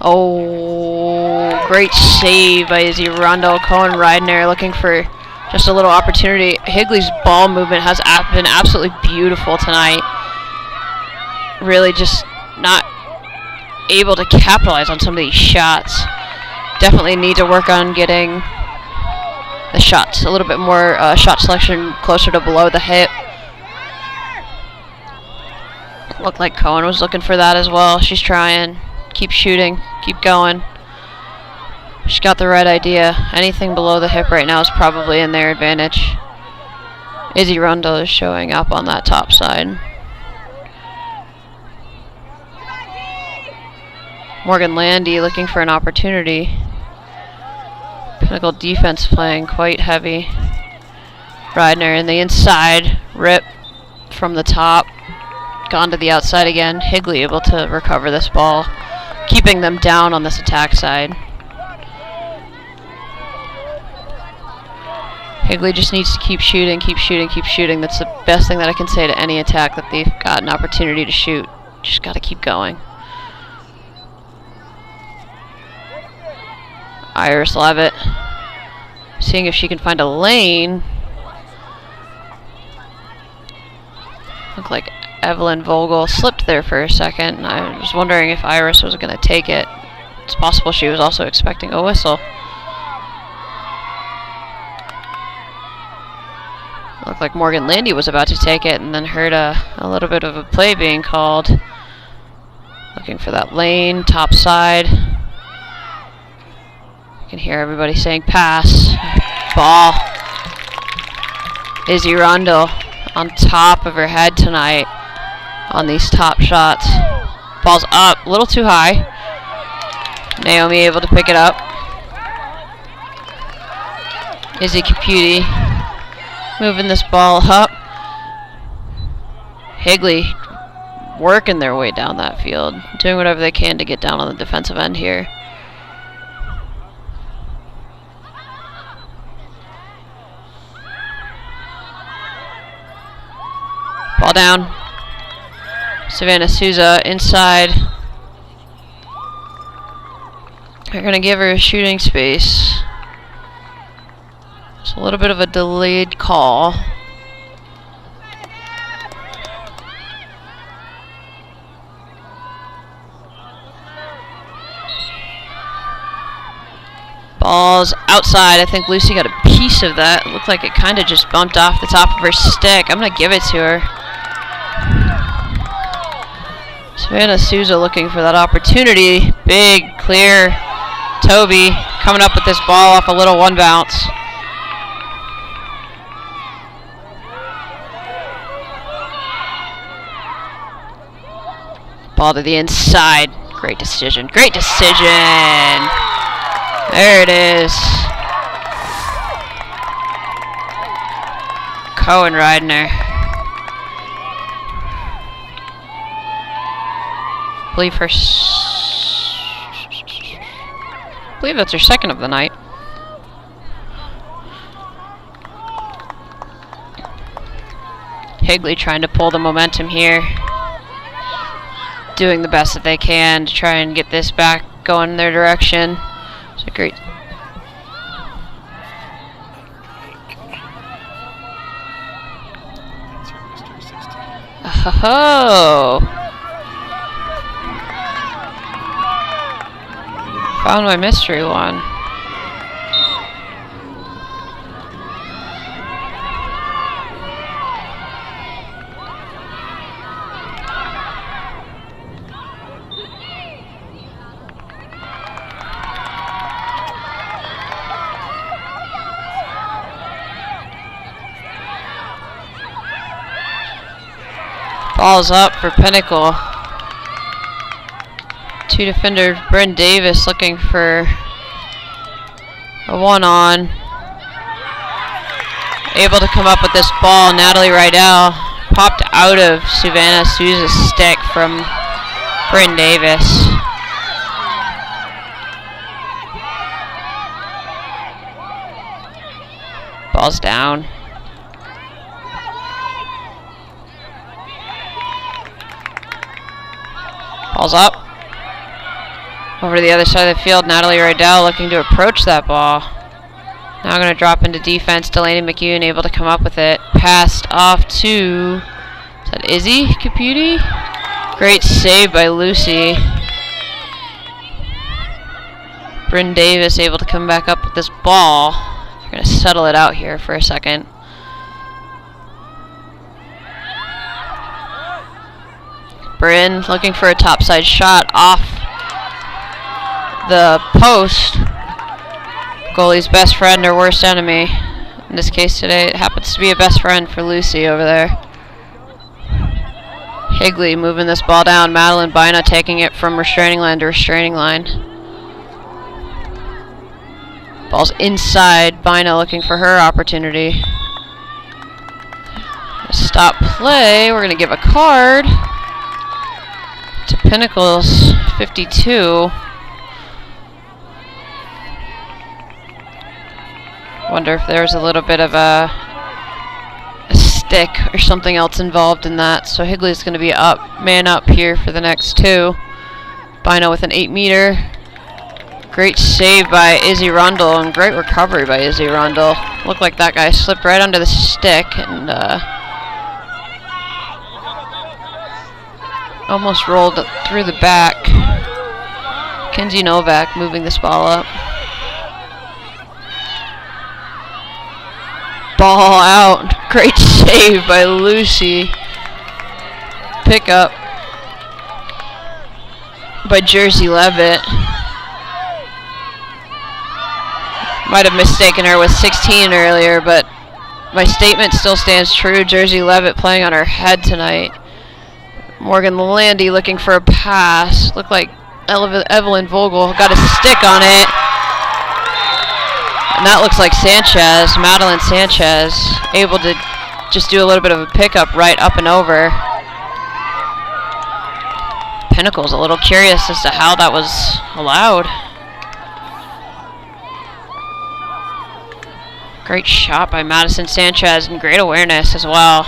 Oh, great save by Izzy Rondo. Cohen riding there looking for just a little opportunity. Higley's ball movement has been absolutely beautiful tonight. Really just not able to capitalize on some of these shots. Definitely need to work on getting the shots a little bit more shot selection closer to below the hip. Looked like Cohen was looking for that as well. She's trying. Keep shooting. Keep going. She's got the right idea. Anything below the hip right now is probably in their advantage. Izzy Rondo is showing up on that top side. Morgan Landy looking for an opportunity. Pinnacle defense playing quite heavy. Ridner in the inside. Rip from the top. Gone to the outside again. Higley able to recover this ball, keeping them down on this attack side. Higley just needs to keep shooting, keep shooting, keep shooting. That's the best thing that I can say to any attack that they've got an opportunity to shoot. Just got to keep going. Iris Levitt seeing if she can find a lane. Look like Evelyn Vogel slipped there for a second. I was wondering if Iris was going to take it. It's possible she was also expecting a whistle. Looked like Morgan Landy was about to take it and then heard a little bit of a play being called. Looking for that lane, top side. You can hear everybody saying pass. Ball. Izzy Rondo on top of her head tonight on these top shots. Ball's up, a little too high. Naomi able to pick it up. Izzy Caputi moving this ball up. Higley working their way down that field, doing whatever they can to get down on the defensive end here. Ball down. Savannah Souza inside. They're going to give her a shooting space. It's a little bit of a delayed call. Ball's outside. I think Lucy got a piece of that. It looked like it kind of just bumped off the top of her stick. I'm going to give it to her. Savannah Souza looking for that opportunity. Big, clear. Toby coming up with this ball off a little one bounce. Ball to the inside. Great decision. Great decision. There it is. Cohen riding her. I believe that's her second of the night. Higley trying to pull the momentum here. Doing the best that they can to try and get this back going in their direction. It's a great... Oh! Found my mystery one. Ball's up for Pinnacle. Two defenders, Bryn Davis looking for a one-on. Able to come up with this ball. Natalie Rydell popped out of Savannah Souza's stick from Bryn Davis. Ball's down. Ball's up. Over to the other side of the field, Natalie Rydell looking to approach that ball. Now going to drop into defense. Delaney McEwen able to come up with it. Passed off to... Is that Izzy Caputi? Great save by Lucy. Bryn Davis able to come back up with this ball. They're going to settle it out here for a second. Bryn looking for a topside shot off the post. Goalie's best friend or worst enemy. In this case today, it happens to be a best friend for Lucy over there. Higley moving this ball down. Madeline Bina taking it from restraining line to restraining line. Ball's inside. Bina looking for her opportunity. Stop play. We're going to give a card to Pinnacle's 52. Wonder if there's a little bit of a stick or something else involved in that. So Higley's going to be up, man up here for the next two. Bino with an 8-meter. Great save by Izzy Rundle and great recovery by Izzy Rundle. Looked like that guy slipped right under the stick and almost rolled through the back. Kenzie Novak moving this ball up. Ball out. Great save by Lucy. Pick up by Jersey Levitt. Might have mistaken her with 16 earlier, but my statement still stands true. Jersey Levitt playing on her head tonight. Morgan Landy looking for a pass. Looked like Evelyn Vogel got a stick on it. And that looks like Sanchez, Madeline Sanchez, able to just do a little bit of a pickup right up and over. Pinnacle's a little curious as to how that was allowed. Great shot by Madison Sanchez and great awareness as well.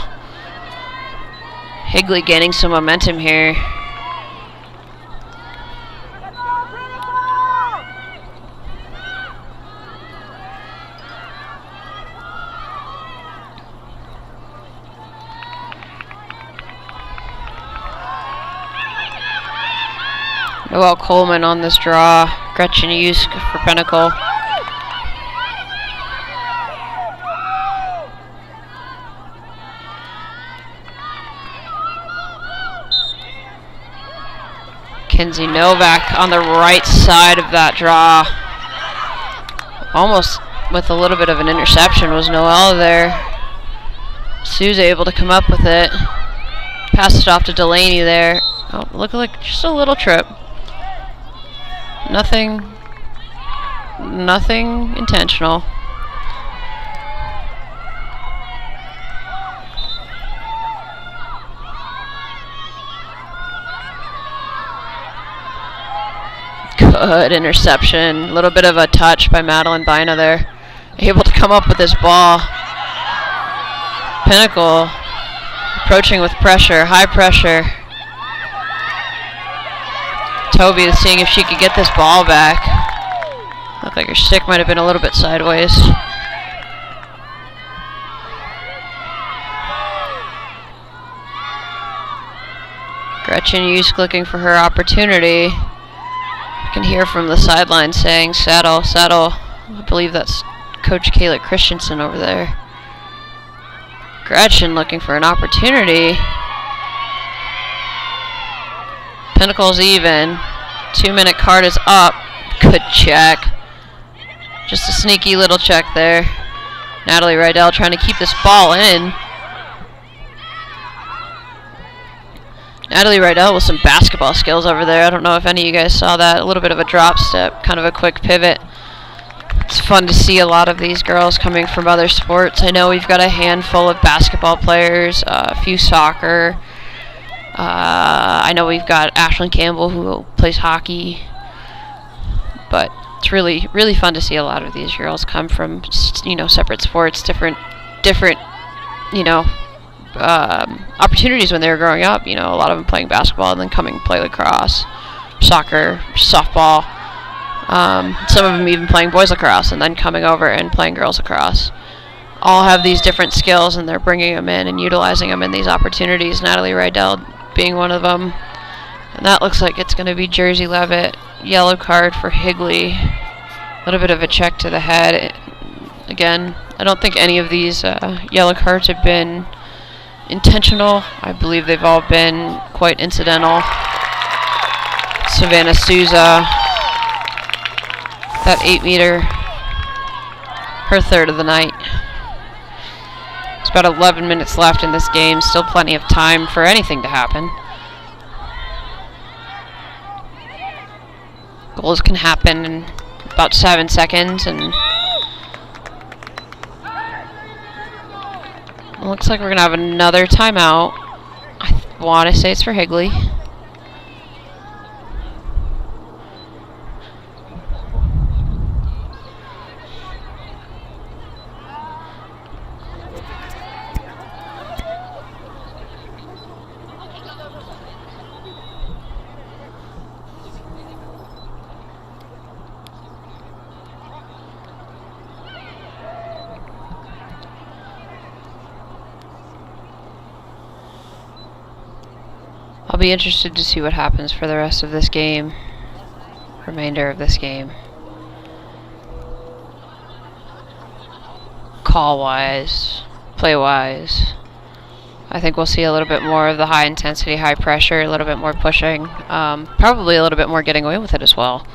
Higley gaining some momentum here. Noelle Coleman on this draw. Gretchen Yusk for Pinnacle. Kenzie Novak on the right side of that draw. Almost with a little bit of an interception was Noelle there. Souza able to come up with it. Passed it off to Delaney there. Oh, look like just a little trip. Nothing intentional. Good interception. A little bit of a touch by Madeline Bina there. Able to come up with this ball. Pinnacle approaching with pressure, high pressure. Toby is seeing if she could get this ball back. Looked like her stick might have been a little bit sideways. Gretchen Yusk looking for her opportunity. You can hear from the sideline saying, "Settle, settle." I believe that's Coach Kayla Christensen over there. Gretchen looking for an opportunity. Pinnacle's even. 2-minute card is up. Good check. Just a sneaky little check there. Natalie Rydell trying to keep this ball in. Natalie Rydell with some basketball skills over there. I don't know if any of you guys saw that. A little bit of a drop step, kind of a quick pivot. It's fun to see a lot of these girls coming from other sports. I know we've got a handful of basketball players, a few soccer. I know we've got Ashlyn Campbell who plays hockey. But it's really, really fun to see a lot of these girls come from, separate sports, different, opportunities when they were growing up. A lot of them playing basketball and then coming to play lacrosse, soccer, softball. Some of them even playing boys lacrosse and then coming over and playing girls lacrosse. All have these different skills and they're bringing them in and utilizing them in these opportunities. Natalie Rydell being one of them. And that looks like it's going to be Jersey Levitt. Yellow card for Higley. A little bit of a check to the head. Again, I don't think any of these yellow cards have been intentional. I believe they've all been quite incidental. Savannah Souza. That 8-meter. Her third of the night. It's about 11 minutes left in this game. Still plenty of time for anything to happen. Goals can happen in about 7 seconds, and it looks like we're going to have another timeout. I want to say it's for Higley. I'll be interested to see what happens for the rest of this game, remainder of this game. Call-wise, play-wise, I think we'll see a little bit more of the high intensity, high pressure, a little bit more pushing, probably a little bit more getting away with it as well.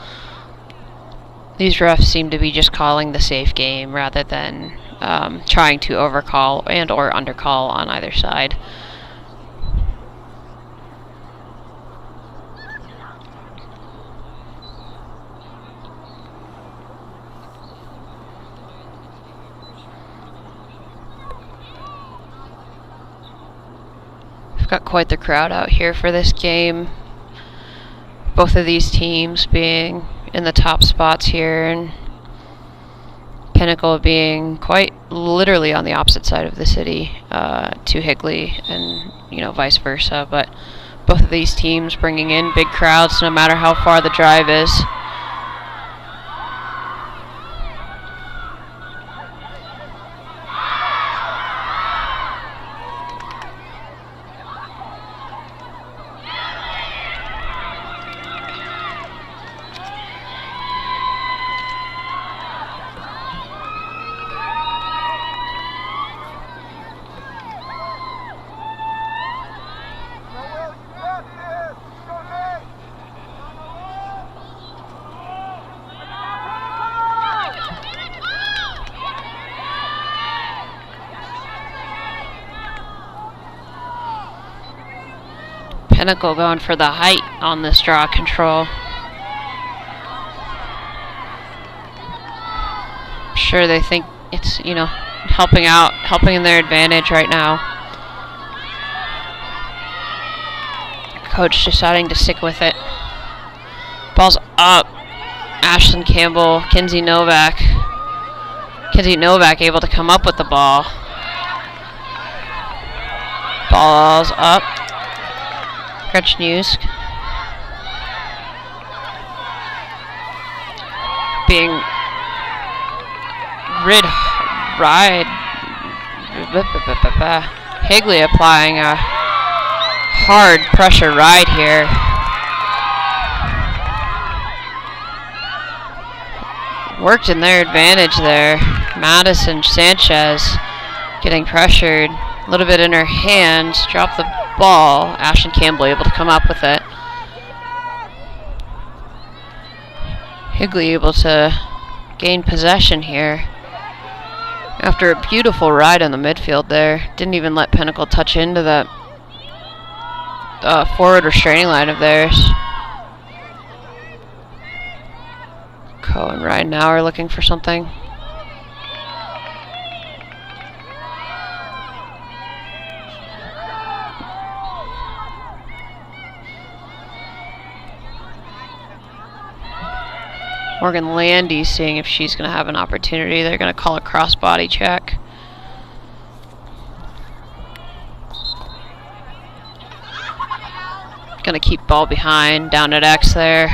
These refs seem to be just calling the safe game rather than trying to overcall and or undercall on either side. Got quite the crowd out here for this game. Both of these teams being in the top spots here, and Pinnacle being quite literally on the opposite side of the city to Higley, and vice versa. But both of these teams bringing in big crowds no matter how far the drive is. Pinnacle going for the height on this draw control. I'm sure they think it's, you know, helping in their advantage right now. Coach deciding to stick with it. Ball's up. Ashlyn Campbell, Kinsey Novak. Kinsey Novak able to come up with the ball. Ball's up. Kretschnusk being ride. Higley applying a hard pressure ride here. Worked in their advantage there. Madison Sanchez getting pressured. A little bit in her hands. Dropped the ball. Ashton Campbell able to come up with it. Higley able to gain possession here. After a beautiful ride in the midfield there. Didn't even let Pinnacle touch into that forward restraining line of theirs. Co and Ryan now are looking for something. Morgan Landy seeing if she's going to have an opportunity. They're going to call a cross-body check. Going to keep ball behind, down at X there.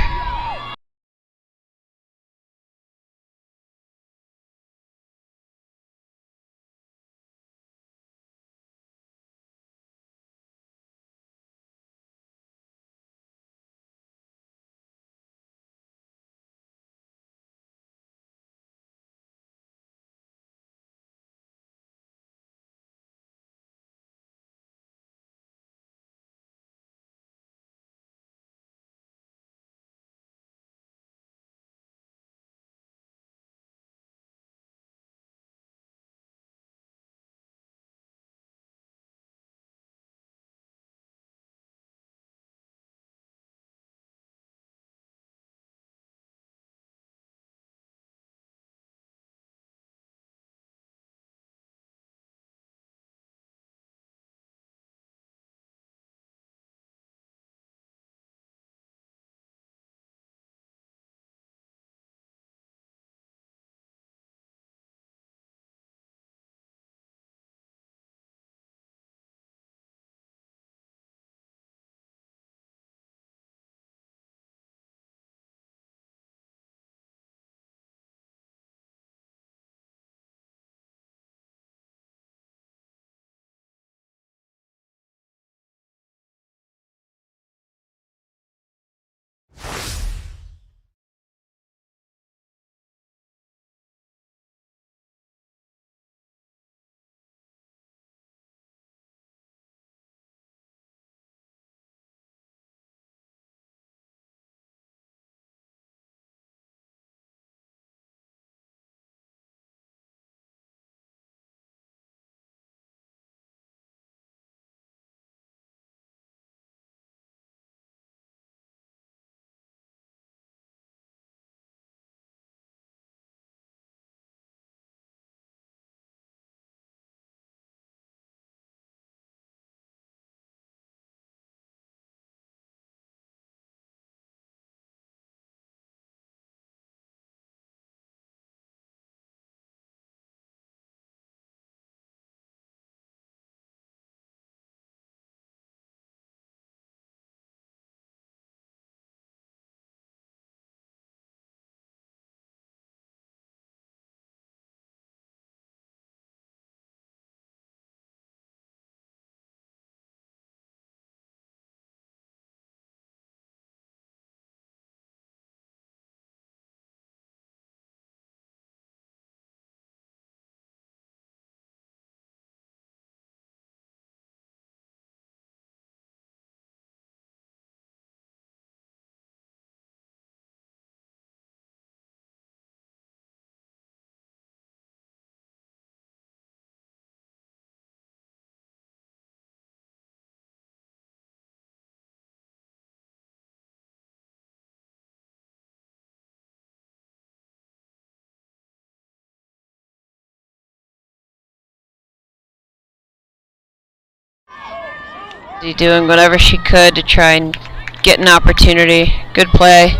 She's doing whatever she could to try and get an opportunity. Good play.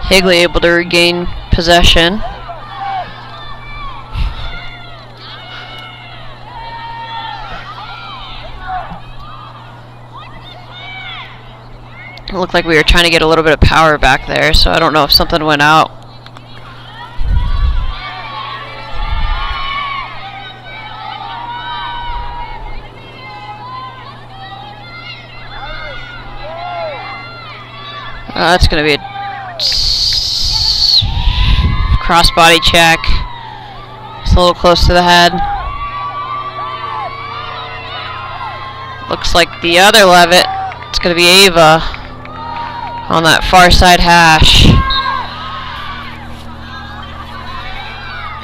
Higley able to regain possession. It looked like we were trying to get a little bit of power back there, so I don't know if something went out. That's going to be a crossbody check. It's a little close to the head. Looks like the other Levitt. It's going to be Ava on that far side hash.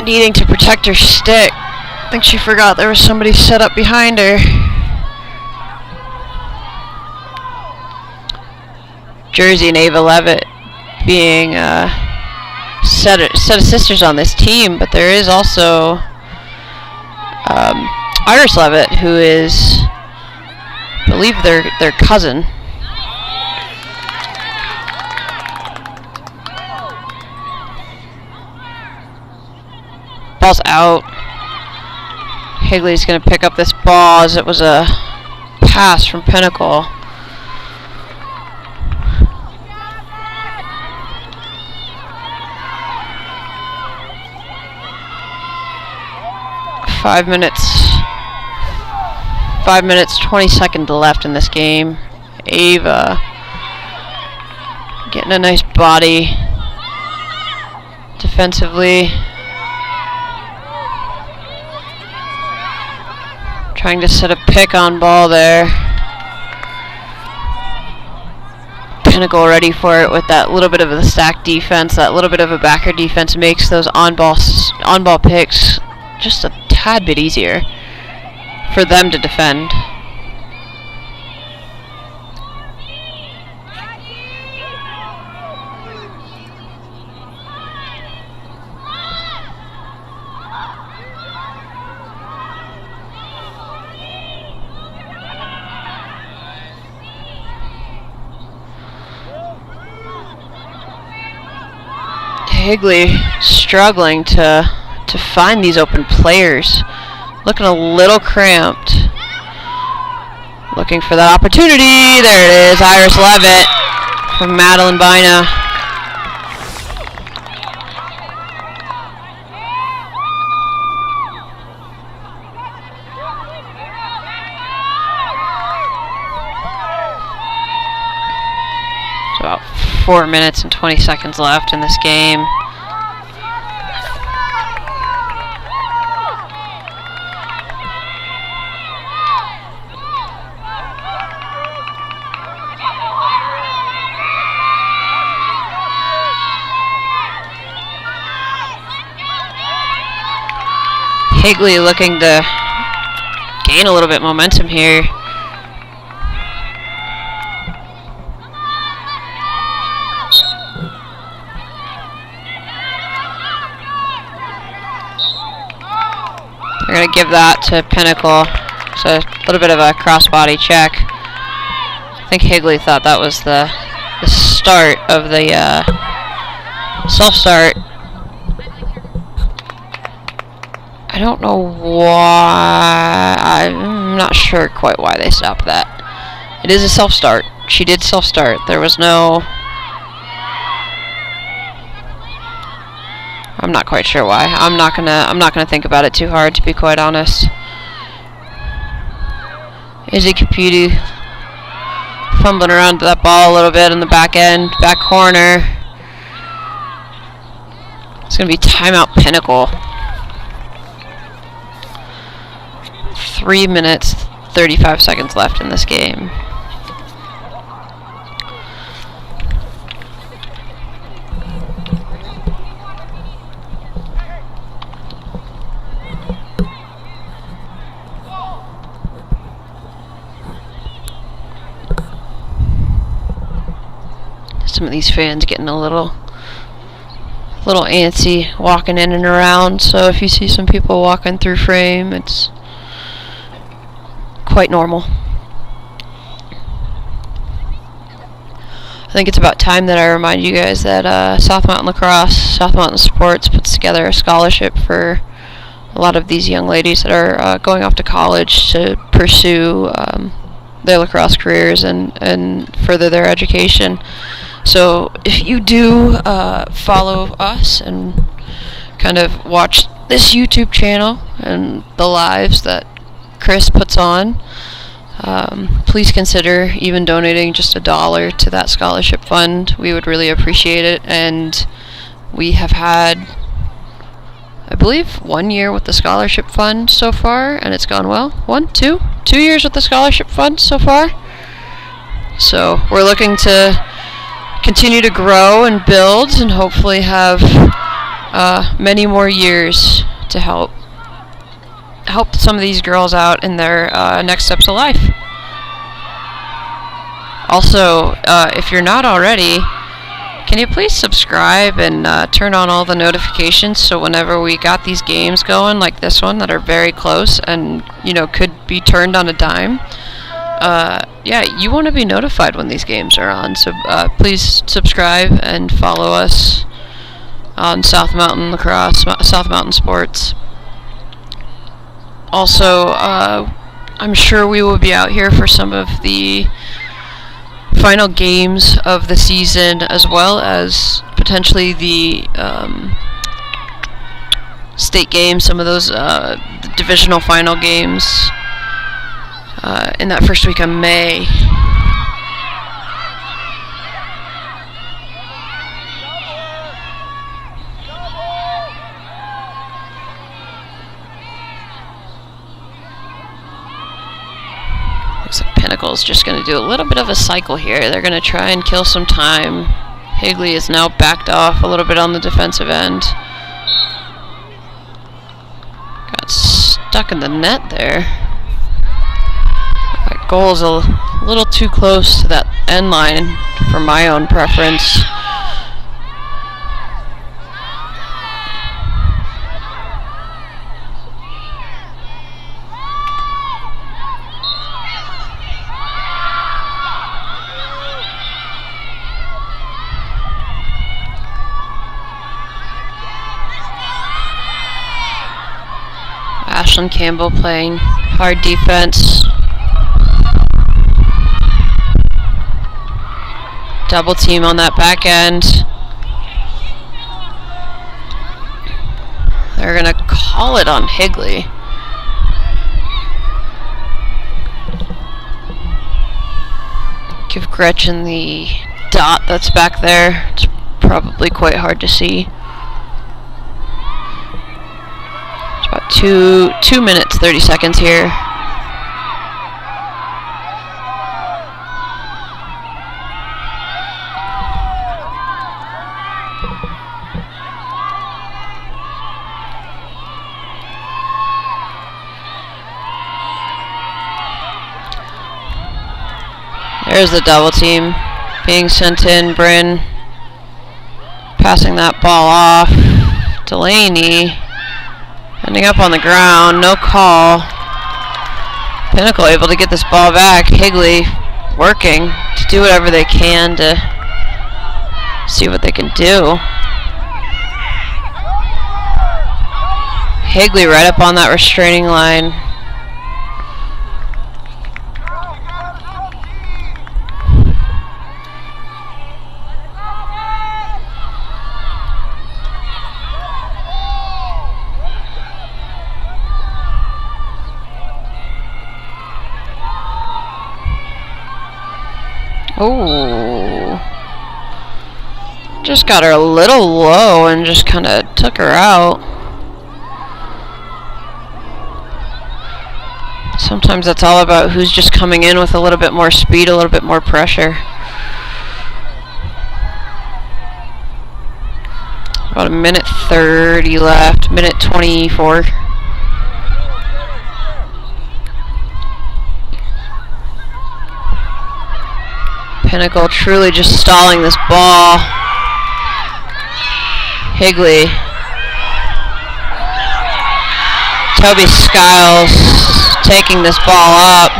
Needing to protect her stick. I think she forgot there was somebody set up behind her. Jersey and Ava Levitt being a set of sisters on this team, but there is also Iris Levitt, who is, I believe, their cousin. Ball's out. Higley's going to pick up this ball as it was a pass from Pinnacle. Five minutes, 20 seconds left in this game. Ava getting a nice body defensively. Trying to set a pick on ball there. Pinnacle ready for it with that little bit of a stack defense, that little bit of a backer defense makes those on-ball picks just a tad bit easier for them to defend. Higley struggling to find these open players. Looking a little cramped. Looking for that opportunity. There it is. Iris Levitt from Madeline Bina. It's about 4 minutes and 20 seconds left in this game. Higley looking to gain a little bit momentum here. They're going to give that to Pinnacle. It's a little bit of a crossbody check. I think Higley thought that was the start of the self-start. I don't know why. I'm not sure quite why they stopped that. It is a self-start. She did self-start. There was no... I'm not quite sure why. I'm not gonna think about it too hard, to be quite honest. Izzy Caputi fumbling around that ball a little bit in the back end, back corner. It's gonna be timeout Pinnacle. 3 minutes, 35 seconds left in this game. Some of these fans getting a little a little antsy walking in and around, so if you see some people walking through frame, it's quite normal. I think it's about time that I remind you guys that South Mountain Lacrosse, South Mountain Sports puts together a scholarship for a lot of these young ladies that are going off to college to pursue their lacrosse careers and further their education. So if you do follow us and kind of watch this YouTube channel and the lives that Chris puts on, please consider even donating just $1 to that scholarship fund. We would really appreciate it. And we have had, I believe, 1 year with the scholarship fund so far, and it's gone well. 2 years with the scholarship fund so far. So we're looking to continue to grow and build, and hopefully have many more years to help some of these girls out in their next steps of life. Also, if you're not already, can you please subscribe and turn on all the notifications so whenever we got these games going, like this one, that are very close and, you know, could be turned on a dime, yeah, you want to be notified when these games are on. So please subscribe and follow us on South Mountain Lacrosse, South Mountain Sports. Also, I'm sure we will be out here for some of the final games of the season, as well as potentially the state games, some of those the divisional final games in that first week of May. Looks like Pinnacle's just going to do a little bit of a cycle here. They're going to try and kill some time. Higley is now backed off a little bit on the defensive end. Got stuck in the net there. That goal is a little too close to that end line for my own preference. Ashlyn Campbell playing hard defense. Double team on that back end. They're going to call it on Higley. Give Gretchen the dot that's back there. It's probably quite hard to see. About 2 minutes, 30 seconds here. There's the double team being sent in. Bryn passing that ball off. Delaney ending up on the ground, no call. Pinnacle able to get this ball back. Higley working to do whatever they can to see what they can do. Higley right up on that restraining line. Oh, just got her a little low and just kind of took her out. Sometimes that's all about who's just coming in with a little bit more speed, a little bit more pressure. About a minute 30 left, minute 24. Pinnacle truly just stalling this ball. Higley. Toby Skiles taking this ball up,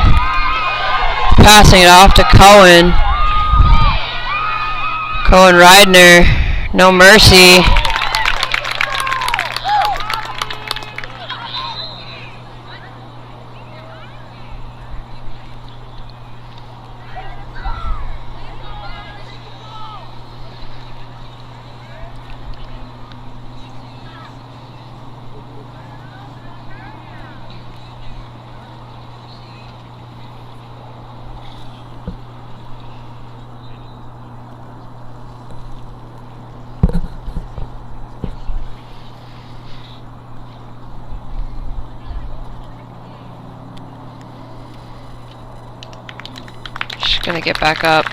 passing it off to Cohen. Cohen Reidner, no mercy. Gonna get back up.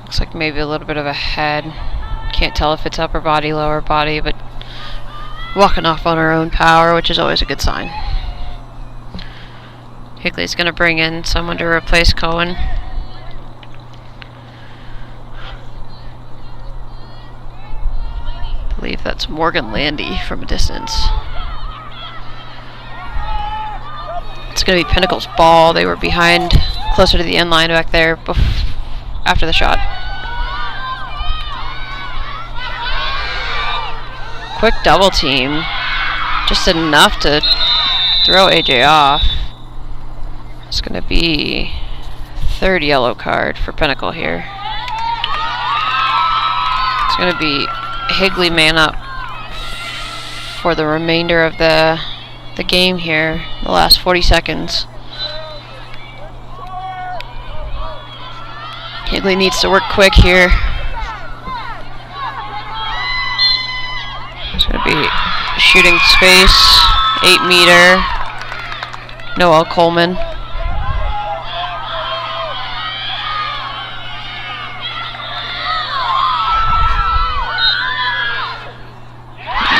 Looks like maybe a little bit of a head. Can't tell if it's upper body, lower body, but walking off on her own power, which is always a good sign. Higley's gonna bring in someone to replace Cohen. I believe that's Morgan Landy from a distance. It's going to be Pinnacle's ball. They were behind, closer to the end line back there after the shot. Quick double team. Just enough to throw AJ off. It's going to be third yellow card for Pinnacle here. It's going to be Higley man up for the remainder of the game here, the last 40 seconds. Higley needs to work quick here. It's going to be shooting space, 8 meter, Noel Coleman.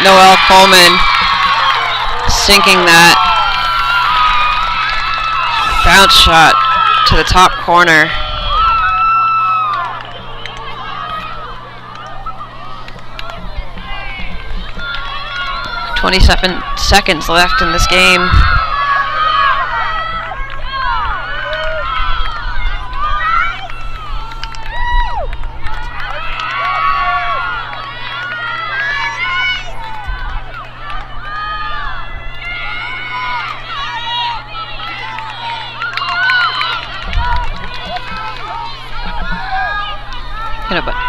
Noel Coleman sinking that bounce shot to the top corner. "27 seconds left in this game.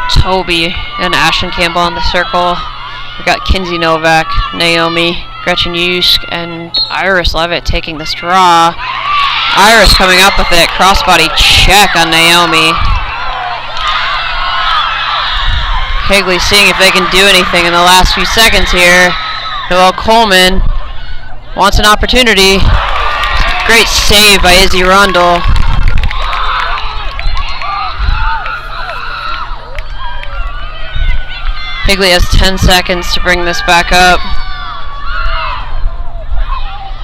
Toby and Ashton Campbell on the circle. We've got Kinsey Novak, Naomi, Gretchen Yusk, and Iris Levitt taking this draw. Iris coming up with it. Crossbody check on Naomi. Higley seeing if they can do anything in the last few seconds here. Noel Coleman wants an opportunity. Great save by Izzy Rundle. Higley has 10 seconds to bring this back up.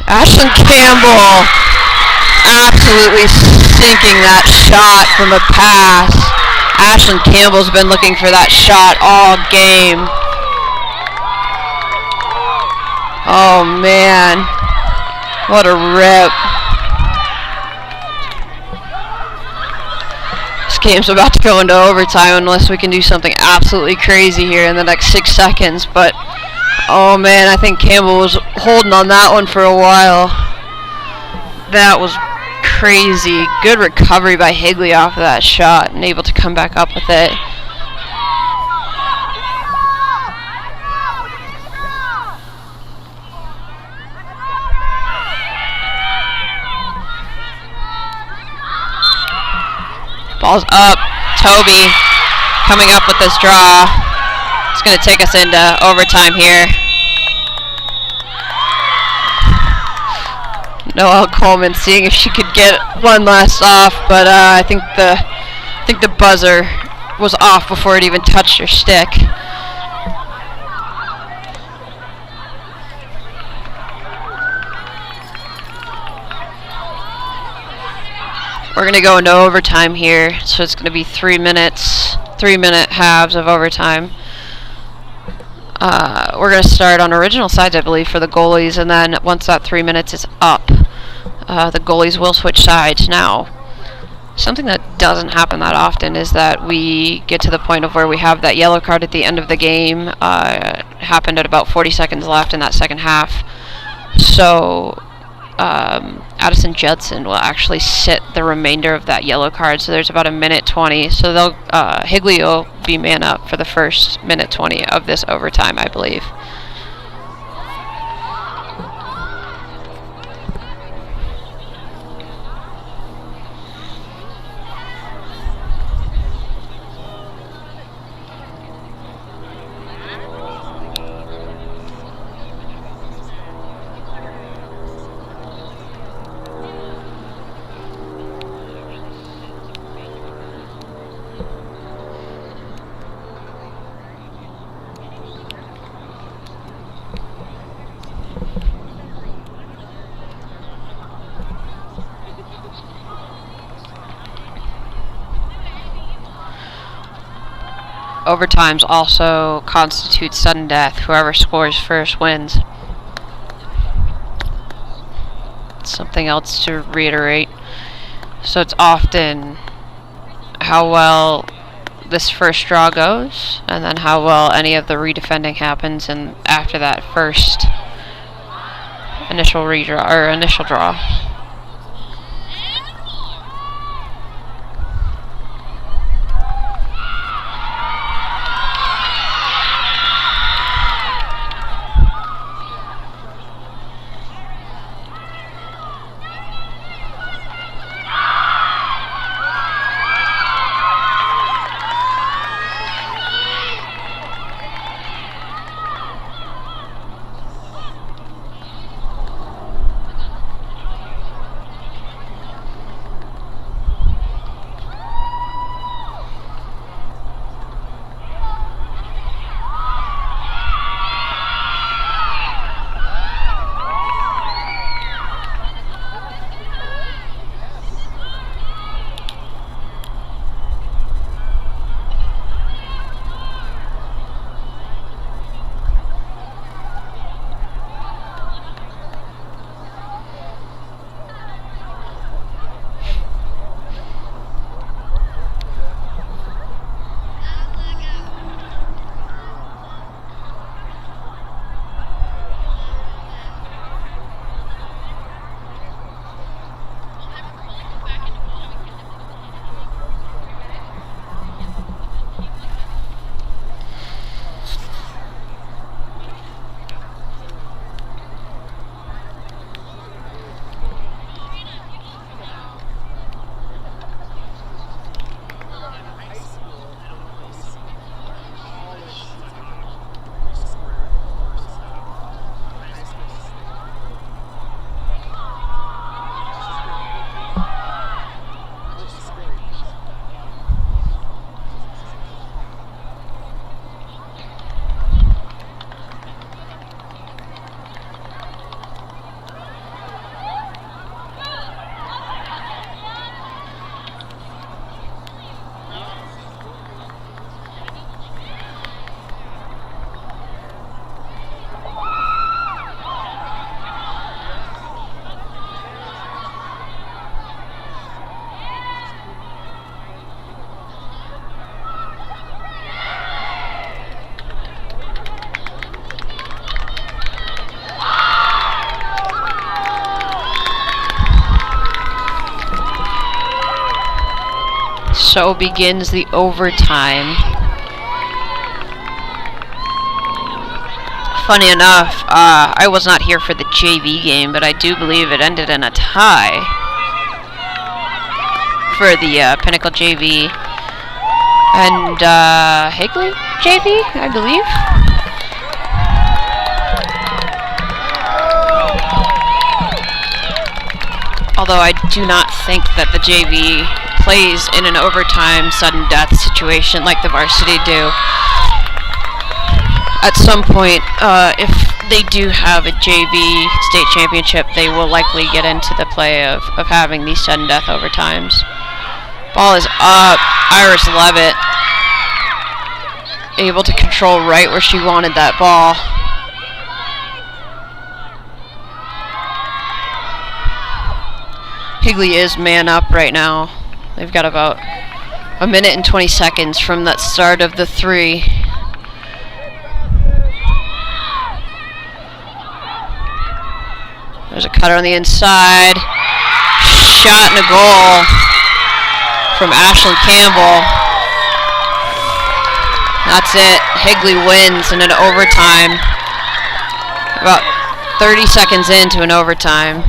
Ashton Campbell absolutely sinking that shot from a pass. Ashton Campbell's been looking for that shot all game. Oh man, what a rip. This game's about to go into overtime unless we can do something absolutely crazy here in the next 6 seconds, but oh man, I think Campbell was holding on that one for a while. That was crazy. Good recovery by Higley off of that shot and able to come back up with it. Ball's up. Toby coming up with this draw. It's going to take us into overtime here. Noel Coleman seeing if she could get one last off, but I think the buzzer was off before it even touched her stick. We're going to go into overtime here, so it's going to be 3 minutes, 3-minute halves of overtime. We're going to start on original sides, I believe, for the goalies, and then once that 3 minutes is up, the goalies will switch sides. Now, something that doesn't happen that often is that we get to the point of where we have that yellow card at the end of the game. Happened at about 40 seconds left in that second half. So Addison Judson will actually sit the remainder of that yellow card. So there's about 1:20. So they'll Higley will be man up for the first 1:20 of this overtime, I believe. Overtimes also constitute sudden death. Whoever scores first wins. Something else to reiterate. So it's often how well this first draw goes, and then how well any of the redefending happens, and after that first initial redraw or initial draw. So begins the overtime. Funny enough, I was not here for the JV game, but I do believe it ended in a tie for the Pinnacle JV and Higley JV, I believe. Although I do not think that the JV plays in an overtime sudden death situation like the varsity do. At some point, if they do have a JV state championship, they will likely get into the play of having these sudden death overtimes. Ball is up. Iris Levitt able to control right where she wanted that ball. Higley is man up right now. They've got about a minute and 20 seconds from that start of the 3. There's a cutter on the inside. Shot and a goal from Ashlyn Campbell. That's it. Higley wins in an overtime. About 30 seconds into an overtime.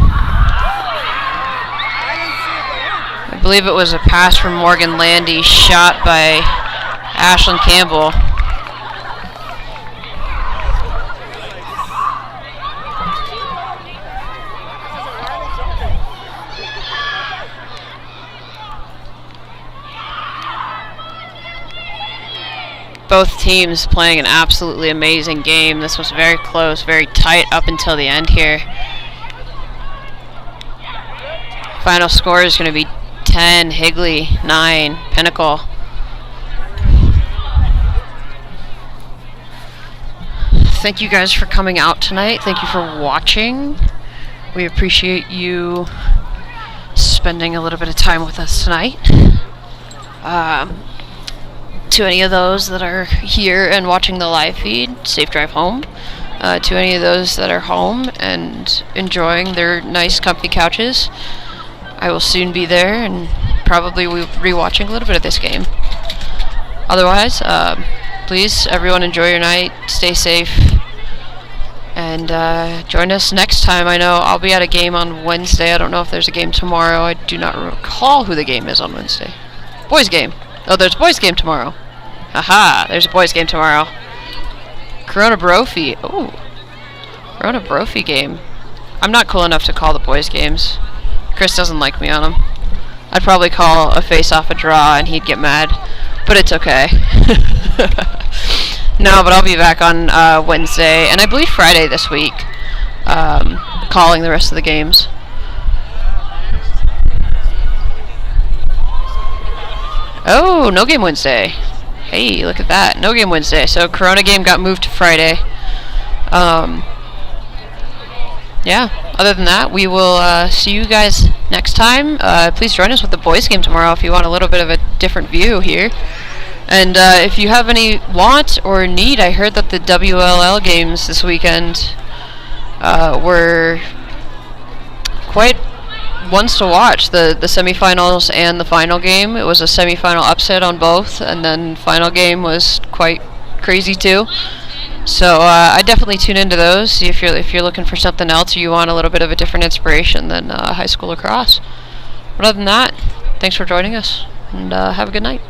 I believe it was a pass from Morgan Landy, shot by Ashlyn Campbell. Both teams playing an absolutely amazing game. This was very close, very tight up until the end here. Final score is going to be 10 Higley, 9 Pinnacle. Thank you guys for coming out tonight. Thank you for watching. We appreciate you spending a little bit of time with us tonight. To any of those that are here and watching the live feed, safe drive home. To any of those that are home and enjoying their nice comfy couches, I will soon be there and probably will be rewatching a little bit of this game. Otherwise, please, everyone, enjoy your night, stay safe, and join us next time. I know I'll be at a game on Wednesday. I don't know if there's a game tomorrow. I do not recall who the game is on Wednesday. Boys game. Oh, there's a boys game tomorrow. Aha, there's a boys game tomorrow. Corona Brophy. Oh, Corona Brophy game. I'm not cool enough to call the boys games. Chris doesn't like me on them. I'd probably call a face-off a draw and he'd get mad, but it's okay. No, but I'll be back on Wednesday and I believe Friday this week, calling the rest of the games. Oh, no game Wednesday. Hey, look at that. No game Wednesday. So Corona game got moved to Friday. Yeah, other than that, we will see you guys next time. Please join us with the boys game tomorrow if you want a little bit of a different view here. And if you have any want or need, I heard that the WLL games this weekend were quite ones to watch. The semifinals and the final game. It was a semifinal upset on both, and then final game was quite crazy too. So I definitely tune into those. See if you're looking for something else, or you want a little bit of a different inspiration than high school lacrosse. But other than that, thanks for joining us, and have a good night.